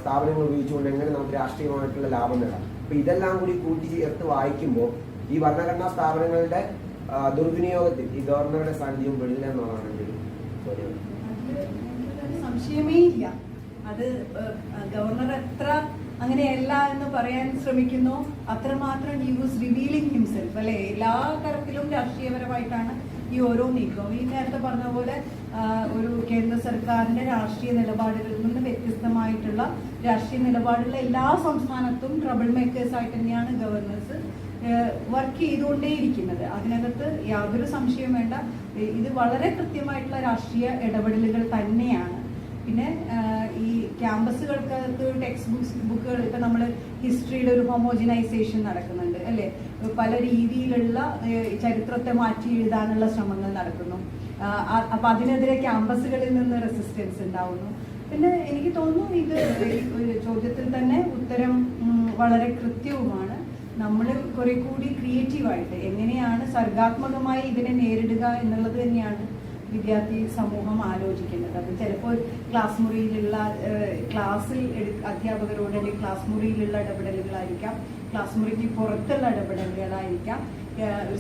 സ്ഥാപനങ്ങൾ ഉപയോഗിച്ചുകൊണ്ട് എങ്ങനെ നമുക്ക് രാഷ്ട്രീയമായിട്ടുള്ള ലാഭം നേടാം. അപ്പൊ ഇതെല്ലാം കൂടി കൂട്ടിച്ചേർത്ത് വായിക്കുമ്പോൾ ഈ ഭരണഘടനാ സ്ഥാപനങ്ങളുടെ ദുർവിനിയോഗത്തിൽ ഈ ഗവർണറുടെ സാന്നിധ്യം പെടില്ല എന്നുള്ളതാണ് എൻ്റെ ഒരു ചോദ്യം. സംശയമേ ഇല്ല. അത് ഗവർണർ എത്ര അങ്ങനെയല്ല എന്ന് പറയാൻ ശ്രമിക്കുന്നു, അത്രമാത്രം he was revealing himself, അല്ലെ? എല്ലാ തരത്തിലും രാഷ്ട്രീയപരമായിട്ടാണ് ഈ ഓരോ നീക്കവും. ഈ നേരത്തെ പറഞ്ഞ പോലെ ഒരു കേന്ദ്ര സർക്കാരിന്റെ രാഷ്ട്രീയ നിലപാടുകളിൽ നിന്ന് വ്യത്യസ്തമായിട്ടുള്ള രാഷ്ട്രീയ നിലപാടുള്ള എല്ലാ സംസ്ഥാനത്തും ട്രബിൾ മേക്കേഴ്സ് ആയിട്ട് തന്നെയാണ് ഗവർണേഴ്സ് വർക്ക് ചെയ്തുകൊണ്ടേയിരിക്കുന്നത്. അതിനകത്ത് യാതൊരു സംശയവും വേണ്ട. ഇത് വളരെ കൃത്യമായിട്ടുള്ള രാഷ്ട്രീയ ഇടപെടലുകൾ തന്നെയാണ്. പിന്നെ ഈ ക്യാമ്പസുകൾക്കകത്ത് ടെക്സ്റ്റ് ബുക്കുകൾ ഇപ്പൊ നമ്മൾ ഹിസ്റ്ററിയുടെ ഒരു ഹോമോജിനൈസേഷൻ നടക്കുന്നുണ്ട്, അല്ലെ? പല രീതിയിലുള്ള ചരിത്രത്തെ മാറ്റി എഴുതാനുള്ള ശ്രമങ്ങൾ നടക്കുന്നു. അപ്പൊ അതിനെതിരെ ക്യാമ്പസുകളിൽ നിന്ന് റെസിസ്റ്റൻസ് ഉണ്ടാവുന്നു. പിന്നെ എനിക്ക് തോന്നുന്നു ഇത് ഒരു ചോദ്യത്തിൽ തന്നെ ഉത്തരം വളരെ കൃത്യവുമാണ്. നമ്മൾ കുറെ കൂടി ക്രിയേറ്റീവായിട്ട് എങ്ങനെയാണ് സർഗാത്മകമായി ഇതിനെ നേരിടുക എന്നുള്ളത് തന്നെയാണ് വിദ്യാർത്ഥി സമൂഹം ആലോചിക്കേണ്ടത്. അത് ചിലപ്പോൾ ക്ലാസ് മുറിയിലുള്ള ക്ലാസ്സിൽ അധ്യാപകരോട് അല്ലെങ്കിൽ ക്ലാസ് മുറിയിലുള്ള ഇടപെടലുകളായിരിക്കാം, ക്ലാസ് മുറിക്ക് പുറത്തുള്ള ഇടപെടലുകളായിരിക്കാം,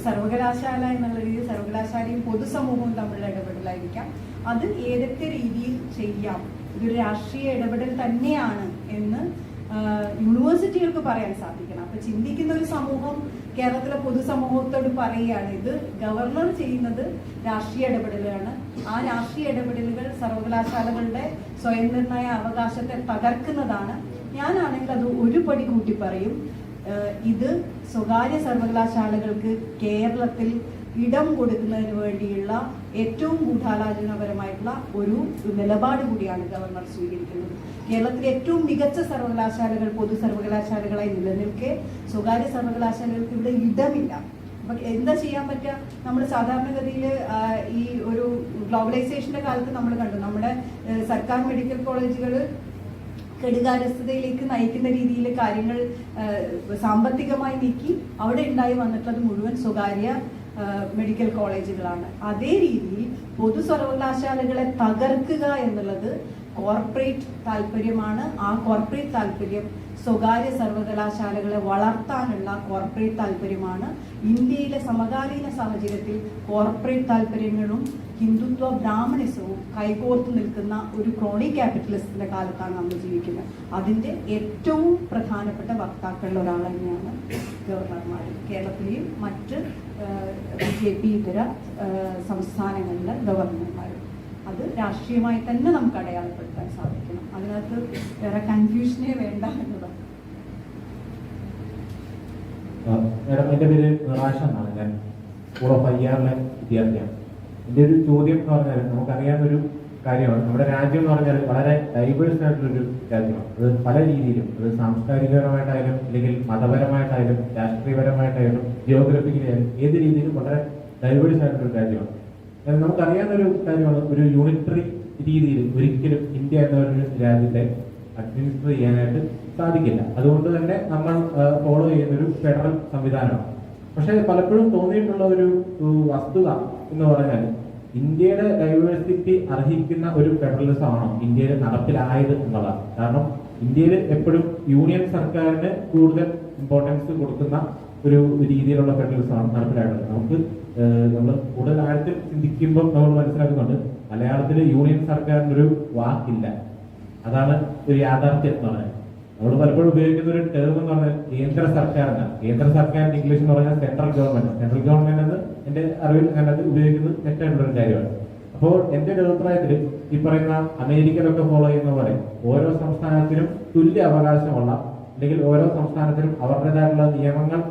സർവകലാശാല എന്നുള്ള രീതിയിൽ സർവകലാശാലയും പൊതുസമൂഹവും തമ്മിലുള്ള ഇടപെടലായിരിക്കാം. അത് ഏതൊക്കെ രീതിയിൽ ചെയ്യാം, ഇതൊരു രാഷ്ട്രീയ ഇടപെടൽ തന്നെയാണ് എന്ന് യൂണിവേഴ്സിറ്റികൾക്ക് പറയാൻ സാധിക്കണം. അപ്പൊ ചിന്തിക്കുന്ന ഒരു സമൂഹം കേരളത്തിലെ പൊതുസമൂഹത്തോട് പറയുകയാണ് ഇത് ഗവർണർ ചെയ്യുന്നത് രാഷ്ട്രീയ ഇടപെടലാണ്, ആ രാഷ്ട്രീയ ഇടപെടലുകൾ സർവകലാശാലകളുടെ സ്വയം നിർണയ അവകാശത്തെ തകർക്കുന്നതാണ്. ഞാനാണെങ്കിൽ അത് ഒരു പടി കൂട്ടി പറയും, ഇത് സ്വകാര്യ സർവകലാശാലകൾക്ക് കേരളത്തിൽ ഇടം കൊടുക്കുന്നതിന് വേണ്ടിയുള്ള ഏറ്റവും ഗൂഢാലോചനാപരമായിട്ടുള്ള ഒരു നിലപാട് കൂടിയാണ് ഗവർണർ സ്വീകരിക്കുന്നത്. കേരളത്തിലെ ഏറ്റവും മികച്ച സർവകലാശാലകൾ പൊതു സർവകലാശാലകളായി നിലനിൽക്കെ സ്വകാര്യ സർവകലാശാലകൾക്ക് ഇവിടെ ഇടമില്ല. അപ്പൊ എന്താ ചെയ്യാൻ പറ്റുക? നമ്മൾ സാധാരണഗതിയിൽ ഈ ഒരു ഗ്ലോബലൈസേഷന്റെ കാലത്ത് നമ്മൾ കണ്ടു, നമ്മുടെ സർക്കാർ മെഡിക്കൽ കോളേജുകൾ കെടുകാര്യസ്ഥതയിലേക്ക് നയിക്കുന്ന രീതിയിൽ കാര്യങ്ങൾ സാമ്പത്തികമായി നീക്കി അവിടെ ഉണ്ടായി വന്നിട്ടുള്ളത് മുഴുവൻ സ്വകാര്യ മെഡിക്കൽ കോളേജുകളാണ്. അതേ രീതിയിൽ പൊതു സർവകലാശാലകളെ തകർക്കുക എന്നുള്ളത് കോർപ്പറേറ്റ് താല്പര്യമാണ്. ആ കോർപ്പറേറ്റ് താല്പര്യം സ്വകാര്യ സർവകലാശാലകളെ വളർത്താനുള്ള കോർപ്പറേറ്റ് താല്പര്യമാണ്. ഇന്ത്യയിലെ സമകാലീന സാഹചര്യത്തിൽ കോർപ്പറേറ്റ് താല്പര്യങ്ങളും ഹിന്ദുത്വ ബ്രാഹ്മണിസവും കൈകോർത്ത് നിൽക്കുന്ന ഒരു ക്രോണി ക്യാപിറ്റലിസത്തിന്റെ കാലത്താണ് നമ്മൾ ജീവിക്കുന്നത്. അതിന്റെ ഏറ്റവും പ്രധാനപ്പെട്ട വക്താക്കളിൽ ഒരാൾ തന്നെയാണ് ഗവർണർമാർ. കേരളത്തിലെയും മറ്റ് BJP ഇതര സംസ്ഥാനങ്ങളിലെ ഗവർണർമാർ. അത് രാഷ്ട്രീയമായി തന്നെ നമുക്ക് അടയാളപ്പെടുത്താൻ സാധിക്കണം. അതിനകത്ത് വേറെ കൺഫ്യൂഷനേ വേണ്ട എന്നതാണ്. മേഡം, എൻ്റെ പേര് നിറാഷ് എന്നാണ്. ഞാൻ സ്കൂൾ ഓഫ് IR-ലെ വിദ്യാർത്ഥിയാണ്. എൻ്റെ ഒരു ചോദ്യം എന്ന് പറഞ്ഞാൽ, നമുക്കറിയാവുന്നൊരു കാര്യമാണ്, നമ്മുടെ രാജ്യം എന്ന് പറഞ്ഞാൽ വളരെ ഡൈവേഴ്സ് ആയിട്ടുള്ളൊരു രാജ്യമാണ്. അത് പല രീതിയിലും, അത് സാംസ്കാരികപരമായിട്ടായാലും അല്ലെങ്കിൽ മതപരമായിട്ടായാലും രാഷ്ട്രീയപരമായിട്ടായാലും ജിയോഗ്രഫിക്കലായാലും ഏത് രീതിയിലും വളരെ ഡൈവേഴ്സ് ആയിട്ടുള്ളൊരു രാജ്യമാണ്. നമുക്കറിയാവുന്നൊരു കാര്യമാണ്, ഒരു യൂണിറ്ററി രീതിയിൽ ഒരിക്കലും ഇന്ത്യ എന്ന ഒരു രാജ്യത്തെ അഡ്മിനിസ്റ്റർ ചെയ്യാനായിട്ട് സാധിക്കില്ല. അതുകൊണ്ട് തന്നെ നമ്മൾ ഫോളോ ചെയ്യുന്ന ഒരു ഫെഡറൽ സംവിധാനമാണ്. പക്ഷെ പലപ്പോഴും തോന്നിയിട്ടുള്ള ഒരു വസ്തുത എന്ന് പറഞ്ഞാൽ, ഇന്ത്യയുടെ ഡൈവേഴ്സിറ്റി അർഹിക്കുന്ന ഒരു ഫെഡറലിസം ആണോ ഇന്ത്യയിൽ നടപ്പിലായത് എന്നുള്ളതാണ്. കാരണം ഇന്ത്യയിൽ എപ്പോഴും യൂണിയൻ സർക്കാരിന് കൂടുതൽ ഇമ്പോർട്ടൻസ് കൊടുക്കുന്ന ഒരു രീതിയിലുള്ള ഫെഡറലിസമാണ് നടപ്പിലായിട്ടുള്ളത്. നമ്മൾ കൂടുതൽ ആഴത്തിൽ ചിന്തിക്കുമ്പോൾ നമ്മൾ മനസ്സിലാക്കുന്നുണ്ട്, മലയാളത്തിൽ യൂണിയൻ സർക്കാരിനൊരു വാക്കില്ല. അതാണ് ഒരു യാഥാർത്ഥ്യം എന്ന് പറഞ്ഞാൽ. നമ്മൾ പലപ്പോഴും ഉപയോഗിക്കുന്ന ഒരു ടേം എന്ന് പറഞ്ഞാൽ കേന്ദ്ര സർക്കാർ എന്നാണ്. കേന്ദ്ര സർക്കാരിന്റെ ഇംഗ്ലീഷ് എന്ന് പറഞ്ഞാൽ സെൻട്രൽ ഗവൺമെന്റ്. സെൻട്രൽ ഗവൺമെന്റ് എന്ന് എന്റെ അറിവിൽ ഞാനത് ഉപയോഗിക്കുന്നത് തെറ്റായിട്ടുള്ള ഒരു കാര്യമാണ്. അപ്പോൾ എന്റെ ഒരു അഭിപ്രായത്തിൽ ഈ പറയുന്ന അമേരിക്കയിലൊക്കെ ഫോളോ ചെയ്യുന്ന പോലെ ഓരോ സംസ്ഥാനത്തിനും തുല്യ അവകാശമുള്ള, അല്ലെങ്കിൽ ഓരോ സംസ്ഥാനത്തിനും അവരുടേതായിട്ടുള്ള നിയമങ്ങൾ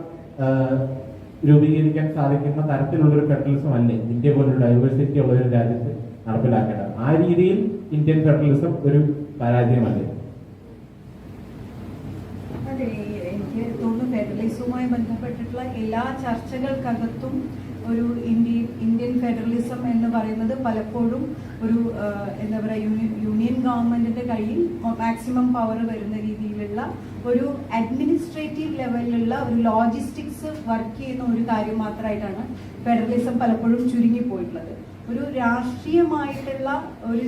രൂപീകരിക്കാൻ സാധിക്കുന്ന തരത്തിലുള്ള ഒരു ഫെഡറലിസം അല്ലേ ഇന്ത്യ പോലൊരു ഡൈവേഴ്സിറ്റി ഉള്ള ഒരു രാജ്യത്ത് നടപ്പിലാക്കേണ്ടത്? ആ രീതിയിൽ ഇന്ത്യൻ ഫെഡറലിസം ഒരു പരാജയമല്ലേ? അതെ, എനിക്ക് തോന്നുന്നു ഫെഡറലിസവുമായി ബന്ധപ്പെട്ടിട്ടുള്ള എല്ലാ ചർച്ചകൾക്കകത്തും ഒരു ഇന്ത്യൻ ഫെഡറലിസം എന്ന് പറയുന്നത് പലപ്പോഴും ഒരു എന്താ പറയുക, യൂണിയൻ ഗവൺമെന്റിന്റെ കയ്യിൽ മാക്സിമം പവർ വരുന്ന രീതിയിലുള്ള ഒരു അഡ്മിനിസ്ട്രേറ്റീവ് ലെവലിലുള്ള ഒരു ലോജിസ്റ്റിക്സ് വർക്ക് ചെയ്യുന്ന ഒരു കാര്യം മാത്രമായിട്ടാണ് ഫെഡറലിസം പലപ്പോഴും ചുരുങ്ങിപ്പോയിട്ടുള്ളത്. ഒരു രാഷ്ട്രീയമായിട്ടുള്ള ഒരു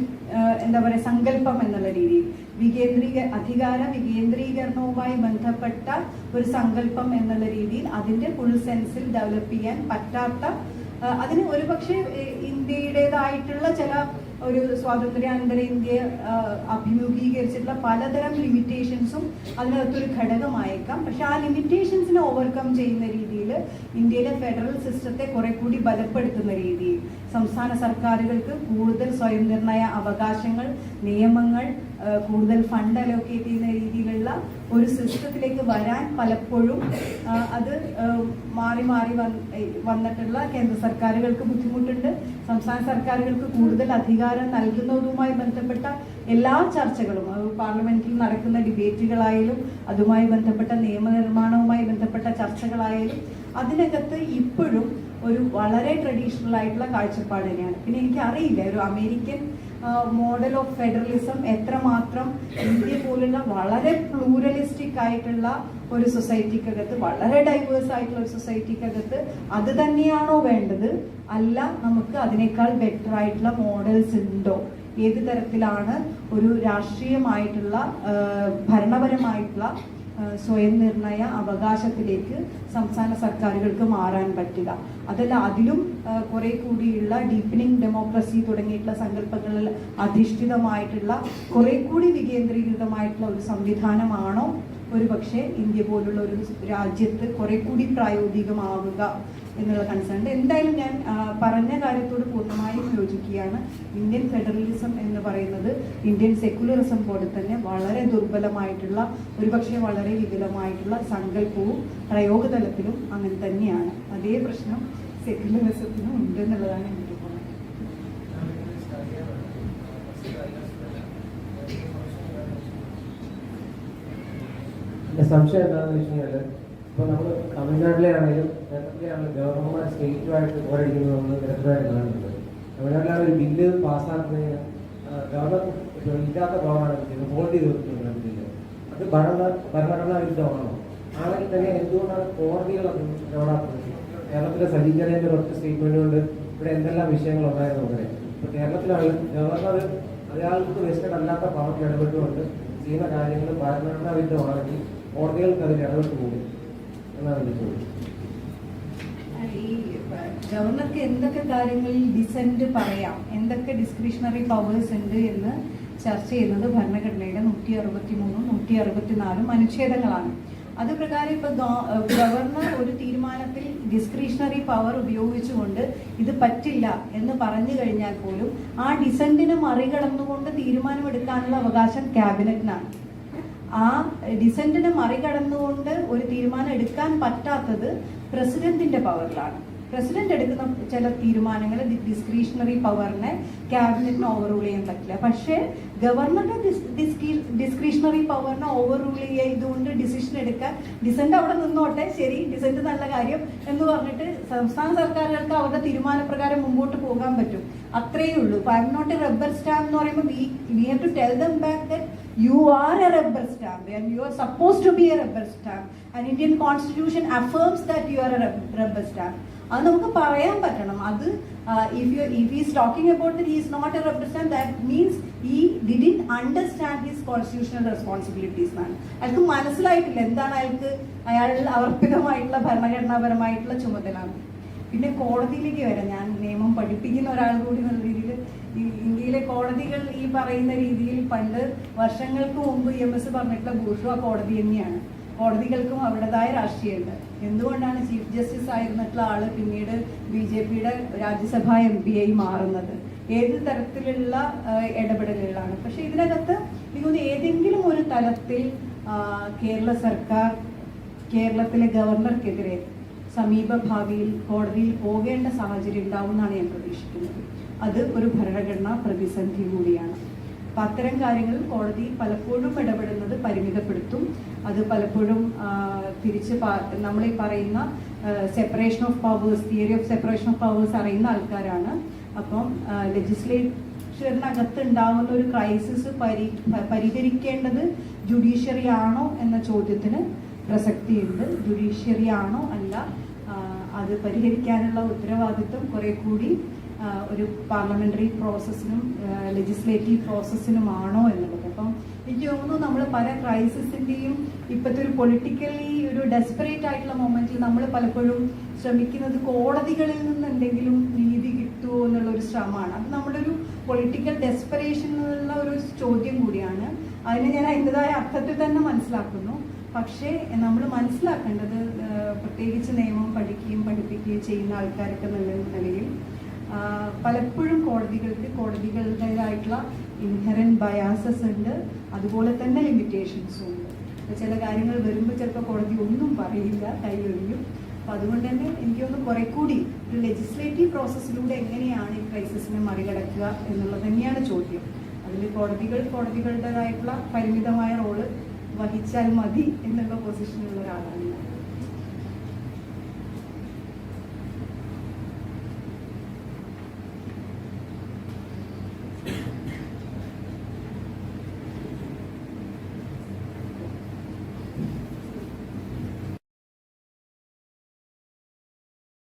എന്താ പറയുക സങ്കല്പം എന്നുള്ള രീതിയിൽ അധികാര വികേന്ദ്രീകരണവുമായി ബന്ധപ്പെട്ട ഒരു സങ്കല്പം എന്നുള്ള രീതിയിൽ അതിന്റെ ഫുൾ സെൻസിൽ ഡെവലപ്പ് ചെയ്യാൻ പറ്റാത്ത, അതിന് ഒരുപക്ഷെ ഇന്ത്യയുടേതായിട്ടുള്ള ചില ഒരു സ്വാതന്ത്ര്യാനന്തര ഇന്ത്യ അഭിമുഖീകരിച്ചിട്ടുള്ള പലതരം ലിമിറ്റേഷൻസും അതിനകത്തൊരു ഘടകമായേക്കാം. പക്ഷെ ആ ലിമിറ്റേഷൻസിനെ ഓവർകം ചെയ്യുന്ന രീതിയിൽ ഇന്ത്യയിലെ ഫെഡറൽ സിസ്റ്റത്തെ കുറെ കൂടി ബലപ്പെടുത്തുന്ന രീതിയിൽ സംസ്ഥാന സർക്കാരുകൾക്ക് കൂടുതൽ സ്വയം നിർണയ അവകാശങ്ങൾ, നിയമങ്ങൾ, കൂടുതൽ ഫണ്ട് അലോക്കേറ്റ് ചെയ്യുന്ന രീതിയിലുള്ള ഒരു സിസ്റ്റത്തിലേക്ക് വരാൻ പലപ്പോഴും അത് മാറി മാറി വന്നിട്ടുള്ള കേന്ദ്ര സർക്കാരുകൾക്ക് ബുദ്ധിമുട്ടുണ്ട്. സംസ്ഥാന സർക്കാരുകൾക്ക് കൂടുതൽ അധികാരം നൽകുന്നതുമായി ബന്ധപ്പെട്ട എല്ലാ ചർച്ചകളും, പാർലമെന്റിൽ നടക്കുന്ന ഡിബേറ്റുകളായാലും അതുമായി ബന്ധപ്പെട്ട നിയമനിർമ്മാണവുമായി ബന്ധപ്പെട്ട ചർച്ചകളായാലും അതിനകത്ത് ഇപ്പോഴും ഒരു വളരെ ട്രഡീഷണൽ ആയിട്ടുള്ള കാഴ്ചപ്പാട് തന്നെയാണ്. പിന്നെ എനിക്കറിയില്ല ഒരു അമേരിക്കൻ മോഡൽ ഓഫ് ഫെഡറലിസം എത്രമാത്രം ഇന്ത്യ പോലുള്ള വളരെ പ്ലൂറലിസ്റ്റിക് ആയിട്ടുള്ള ഒരു സൊസൈറ്റിക്കകത്ത്, വളരെ ഡൈവേഴ്സ് ആയിട്ടുള്ള ഒരു സൊസൈറ്റിക്കകത്ത് അത് തന്നെയാണോ വേണ്ടത്, അല്ല നമുക്ക് അതിനേക്കാൾ ബെറ്റർ ആയിട്ടുള്ള മോഡൽസ് ഉണ്ടോ, ഏത് തരത്തിലാണ് ഒരു രാഷ്ട്രീയമായിട്ടുള്ള ഭരണപരമായിട്ടുള്ള സ്വയം നിർണയ അവകാശത്തിലേക്ക് സംസ്ഥാന സർക്കാരുകൾക്ക് മാറാൻ പറ്റുക. അതല്ല അതിലും കുറെ കൂടിയുള്ള ഡീപ്പനിങ് ഡെമോക്രസി തുടങ്ങിയിട്ടുള്ള സങ്കല്പങ്ങളിൽ അധിഷ്ഠിതമായിട്ടുള്ള കുറെ കൂടി വികേന്ദ്രീകൃതമായിട്ടുള്ള ഒരു സംവിധാനമാണോ ഒരു പക്ഷേ ഇന്ത്യ പോലുള്ള ഒരു രാജ്യത്ത് കുറെ കൂടി പ്രായോഗികമാവുക എന്നുള്ള കൺസേൺ. എന്തായാലും ഞാൻ പറഞ്ഞ കാര്യത്തോട് പൂർണ്ണമായും യോജിക്കുകയാണ്. ഇന്ത്യൻ ഫെഡറലിസം എന്ന് പറയുന്നത് ഇന്ത്യൻ സെക്യുലറിസം പോലെ തന്നെ വളരെ ദുർബലമായിട്ടുള്ള, ഒരുപക്ഷെ വളരെ വിപുലമായിട്ടുള്ള സങ്കല്പവും പ്രയോഗതലത്തിലും അങ്ങനെ തന്നെയാണ്. അതേ പ്രശ്നം സെക്യുലറിസത്തിനും ഉണ്ട് എന്നുള്ളതാണ് എനിക്ക് തോന്നുന്നത്. സംശയം എന്താണെന്ന് വെച്ച് കഴിഞ്ഞാൽ, ഇപ്പോൾ നമ്മൾ തമിഴ്നാട്ടിലെ ആണെങ്കിലും കേരളത്തിലാണെങ്കിലും ഗവർണർമാർ സ്റ്റേറ്റുമായിട്ട് പോരടിക്കുന്നത് നമ്മൾ നിരന്തരമായിട്ട് കാണുന്നുണ്ട്. തമിഴ്നാട്ടിലാണ് ഒരു ബില്ല് പാസ്സാക്കുന്നതിന് ഗവർണർ ഇല്ലാത്ത ഗവർണറാണ് ഹോൾഡ് ചെയ്ത് വെക്കുന്നത് ബില്ല്. അത് ഭരണഘടനാ വിരുദ്ധമാണോ? ആണെങ്കിൽ തന്നെ എന്തുകൊണ്ടാണ് കോടതികൾ അത് ഇടപെടാത്തത്? കേരളത്തിലെ സജീകരേൻ്റെ ഒറ്റ സ്റ്റേറ്റ്മെന്റ് കൊണ്ട് ഇവിടെ എന്തെല്ലാം വിഷയങ്ങൾ ഉണ്ടായിരുന്നു അങ്ങനെ. ഇപ്പോൾ കേരളത്തിലാണ് ഗവർണർ അയാൾക്ക് വെസ്റ്റഡ് അല്ലാത്ത പവറിൽ ഇടപെട്ടുകൊണ്ട് ചെയ്യുന്ന കാര്യങ്ങൾ ഭരണഘടനാ വിരുദ്ധമാണെങ്കിൽ കോടതികൾക്ക് അതിൽ ഇടപെട്ട് പോകും എന്നാണ് എൻ്റെ ചോദ്യം. ഈ ഗവർണർക്ക് എന്തൊക്കെ കാര്യങ്ങളിൽ ഡിസെന്റ് പറയാം, എന്തൊക്കെ ഡിസ്ക്രിഷണറി പവേഴ്സ് ഉണ്ട് എന്ന് ചർച്ച ചെയ്യുന്നത് ഭരണഘടനയുടെ 163, 164 അനുച്ഛേദങ്ങളാണ്. അത് പ്രകാരം ഇപ്പൊ ഗവർണർ ഒരു തീരുമാനത്തിൽ ഡിസ്ക്രിഷണറി പവർ ഉപയോഗിച്ചുകൊണ്ട് ഇത് പറ്റില്ല എന്ന് പറഞ്ഞു കഴിഞ്ഞാൽ പോലും ആ ഡിസന്റിനെ മറികടന്നുകൊണ്ട് തീരുമാനമെടുക്കാനുള്ള അവകാശം ക്യാബിനറ്റിനാണ്. ആ ഡിസന്റിനെ മറികടന്നുകൊണ്ട് ഒരു തീരുമാനം എടുക്കാൻ പറ്റാത്തത് പ്രസിഡന്റിന്റെ പവറിലാണ്. പ്രസിഡന്റ് എടുക്കുന്ന ചില തീരുമാനങ്ങൾ ഡിസ്ക്രിഷണറി പവറിനെ ക്യാബിനറ്റിന് ഓവർറൂൾ ചെയ്യാൻ പറ്റില്ല. പക്ഷേ ഗവർണറുടെ ഡിസ്ക്രിഷണറി പവറിനെ ഓവർറൂൾ ചെയ്തുകൊണ്ട് ഡിസിഷൻ എടുക്കാൻ ഡിസന്റ് അവിടെ നിന്നോട്ടെ, ശരി ഡിസന്റ് നല്ല കാര്യം എന്ന് പറഞ്ഞിട്ട് സംസ്ഥാന സർക്കാരുകൾക്ക് അവരുടെ തീരുമാനപ്രകാരം മുമ്പോട്ട് പോകാൻ പറ്റും. അത്രയേ ഉള്ളൂ. ഇപ്പൊ I'm not a rubber stamp എന്ന് പറയുമ്പോൾ we have to tell them back that you are a rubber stamp and you are supposed to be a rubber stamp, and Indian constitution affirms that you are a rubber stamp. അത് നമുക്ക് പറയാൻ പറ്റണം. അത് if he is talking about that he is not a rubber stamp, that means he didn't understand his constitutional responsibilities എന്നാണ്. അയാൾക്ക് മനസ്സിലായിട്ടില്ല എന്താണ് അയാൾ അർപ്പിതമായിട്ടുള്ള ഭരണഘടനാപരമായിട്ടുള്ള ചുമതലയാണ്. പിന്നെ കോടതിയിലേക്ക് വരാം. ഞാൻ നിയമം പഠിപ്പിക്കുന്ന ഒരാൾ കൂടി എന്നുള്ള രീതിയിൽ ഇന്ത്യയിലെ കോടതികൾ ഈ പറയുന്ന രീതിയിൽ പണ്ട് വർഷങ്ങൾക്ക് മുമ്പ് EMS പറഞ്ഞിട്ടുള്ള ബൂർഷ്വാ കോടതി തന്നെയാണ്. കോടതികൾക്കും അവരുടേതായ രാഷ്ട്രീയമുണ്ട്. എന്തുകൊണ്ടാണ് ചീഫ് ജസ്റ്റിസ് ആയിരുന്നിട്ടുള്ള ആള് പിന്നീട് BJPയുടെ രാജ്യസഭാ MP ആയി മാറുന്നത്? ഏത് തരത്തിലുള്ള ഇടപെടലുകളാണ്? പക്ഷെ ഇതിനകത്ത് എനിക്ക് ഏതെങ്കിലും ഒരു തലത്തിൽ കേരള സർക്കാർ കേരളത്തിലെ ഗവർണർക്കെതിരെ സമീപഭാവിയിൽ കോടതിയിൽ പോകേണ്ട സാഹചര്യം ഉണ്ടാവുമെന്നാണ് ഞാൻ പ്രതീക്ഷിക്കുന്നത്. അത് ഒരു ഭരണഘടനാ പ്രതിസന്ധി കൂടിയാണ്. അപ്പം അത്തരം കാര്യങ്ങളിൽ കോടതി പലപ്പോഴും ഇടപെടുന്നത് പരിമിതപ്പെടുത്തും. അത് പലപ്പോഴും തിരിച്ച് നമ്മൾ ഈ പറയുന്ന separation of powers, theory of separation of powers അറിയുന്ന ആൾക്കാരാണ്. അപ്പം ലെജിസ്ലേച്ചറിനകത്ത് ഉണ്ടാവുന്ന ഒരു ക്രൈസിസ് പരിഹരിക്കേണ്ടത് ജുഡീഷ്യറി ആണോ എന്ന ചോദ്യത്തിന് പ്രസക്തിയുണ്ട്. ജുഡീഷ്യറി ആണോ അല്ല, അത് പരിഹരിക്കാനുള്ള ഉത്തരവാദിത്വം കുറെ കൂടി ഒരു പാർലമെന്ററി പ്രോസസ്സിനും ലെജിസ്ലേറ്റീവ് പ്രോസസ്സിനുമാണോ എന്നുള്ളത്. അപ്പം എനിക്ക് തോന്നുന്നു നമ്മൾ പല ക്രൈസിസിന്റെയും ഇപ്പോഴത്തെ ഒരു പൊളിറ്റിക്കലി ഒരു ഡെസ്പറേറ്റ് ആയിട്ടുള്ള മൊമെന്റിൽ നമ്മൾ പലപ്പോഴും ശ്രമിക്കുന്നത് കോടതികളിൽ നിന്ന് എന്തെങ്കിലും നീതി കിട്ടുമോ എന്നുള്ള ഒരു ശ്രമമാണ്. അത് നമ്മുടെ ഒരു പൊളിറ്റിക്കൽ ഡെസ്പറേഷനുള്ള ഒരു ചോദ്യം കൂടിയാണ്. അതിനെ ഞാൻ അതിൻ്റെതായ അർത്ഥത്തിൽ തന്നെ മനസ്സിലാക്കുന്നു. പക്ഷേ നമ്മൾ മനസ്സിലാക്കേണ്ടത്, പ്രത്യേകിച്ച് നിയമം പഠിപ്പിക്കുകയും ചെയ്യുന്ന ആൾക്കാർക്ക് എന്നുള്ള നിലയിൽ പലപ്പോഴും കോടതികളുടേതായിട്ടുള്ള ഇൻഹെറന്റ് ബയാസസ് ഉണ്ട്, അതുപോലെ തന്നെ ലിമിറ്റേഷൻസും ഉണ്ട്. ചില കാര്യങ്ങൾ വരുമ്പോൾ ചിലപ്പോൾ കോടതി ഒന്നും പറയില്ല, കൈയൊഴിയും. അപ്പം അതുകൊണ്ട് തന്നെ എനിക്ക് തോന്നുന്നു കുറെ കൂടി ഒരു ലെജിസ്ലേറ്റീവ് പ്രോസസ്സിലൂടെ എങ്ങനെയാണ് ഈ ക്രൈസിസിനെ മറികടക്കുക എന്നുള്ളത് തന്നെയാണ് ചോദ്യം. അതിൽ കോടതികളുടേതായിട്ടുള്ള പരിമിതമായ റോള് വഹിച്ചാൽ മതി എന്നുള്ള പൊസിഷനുള്ള ഒരാളാണ് ഞാൻ.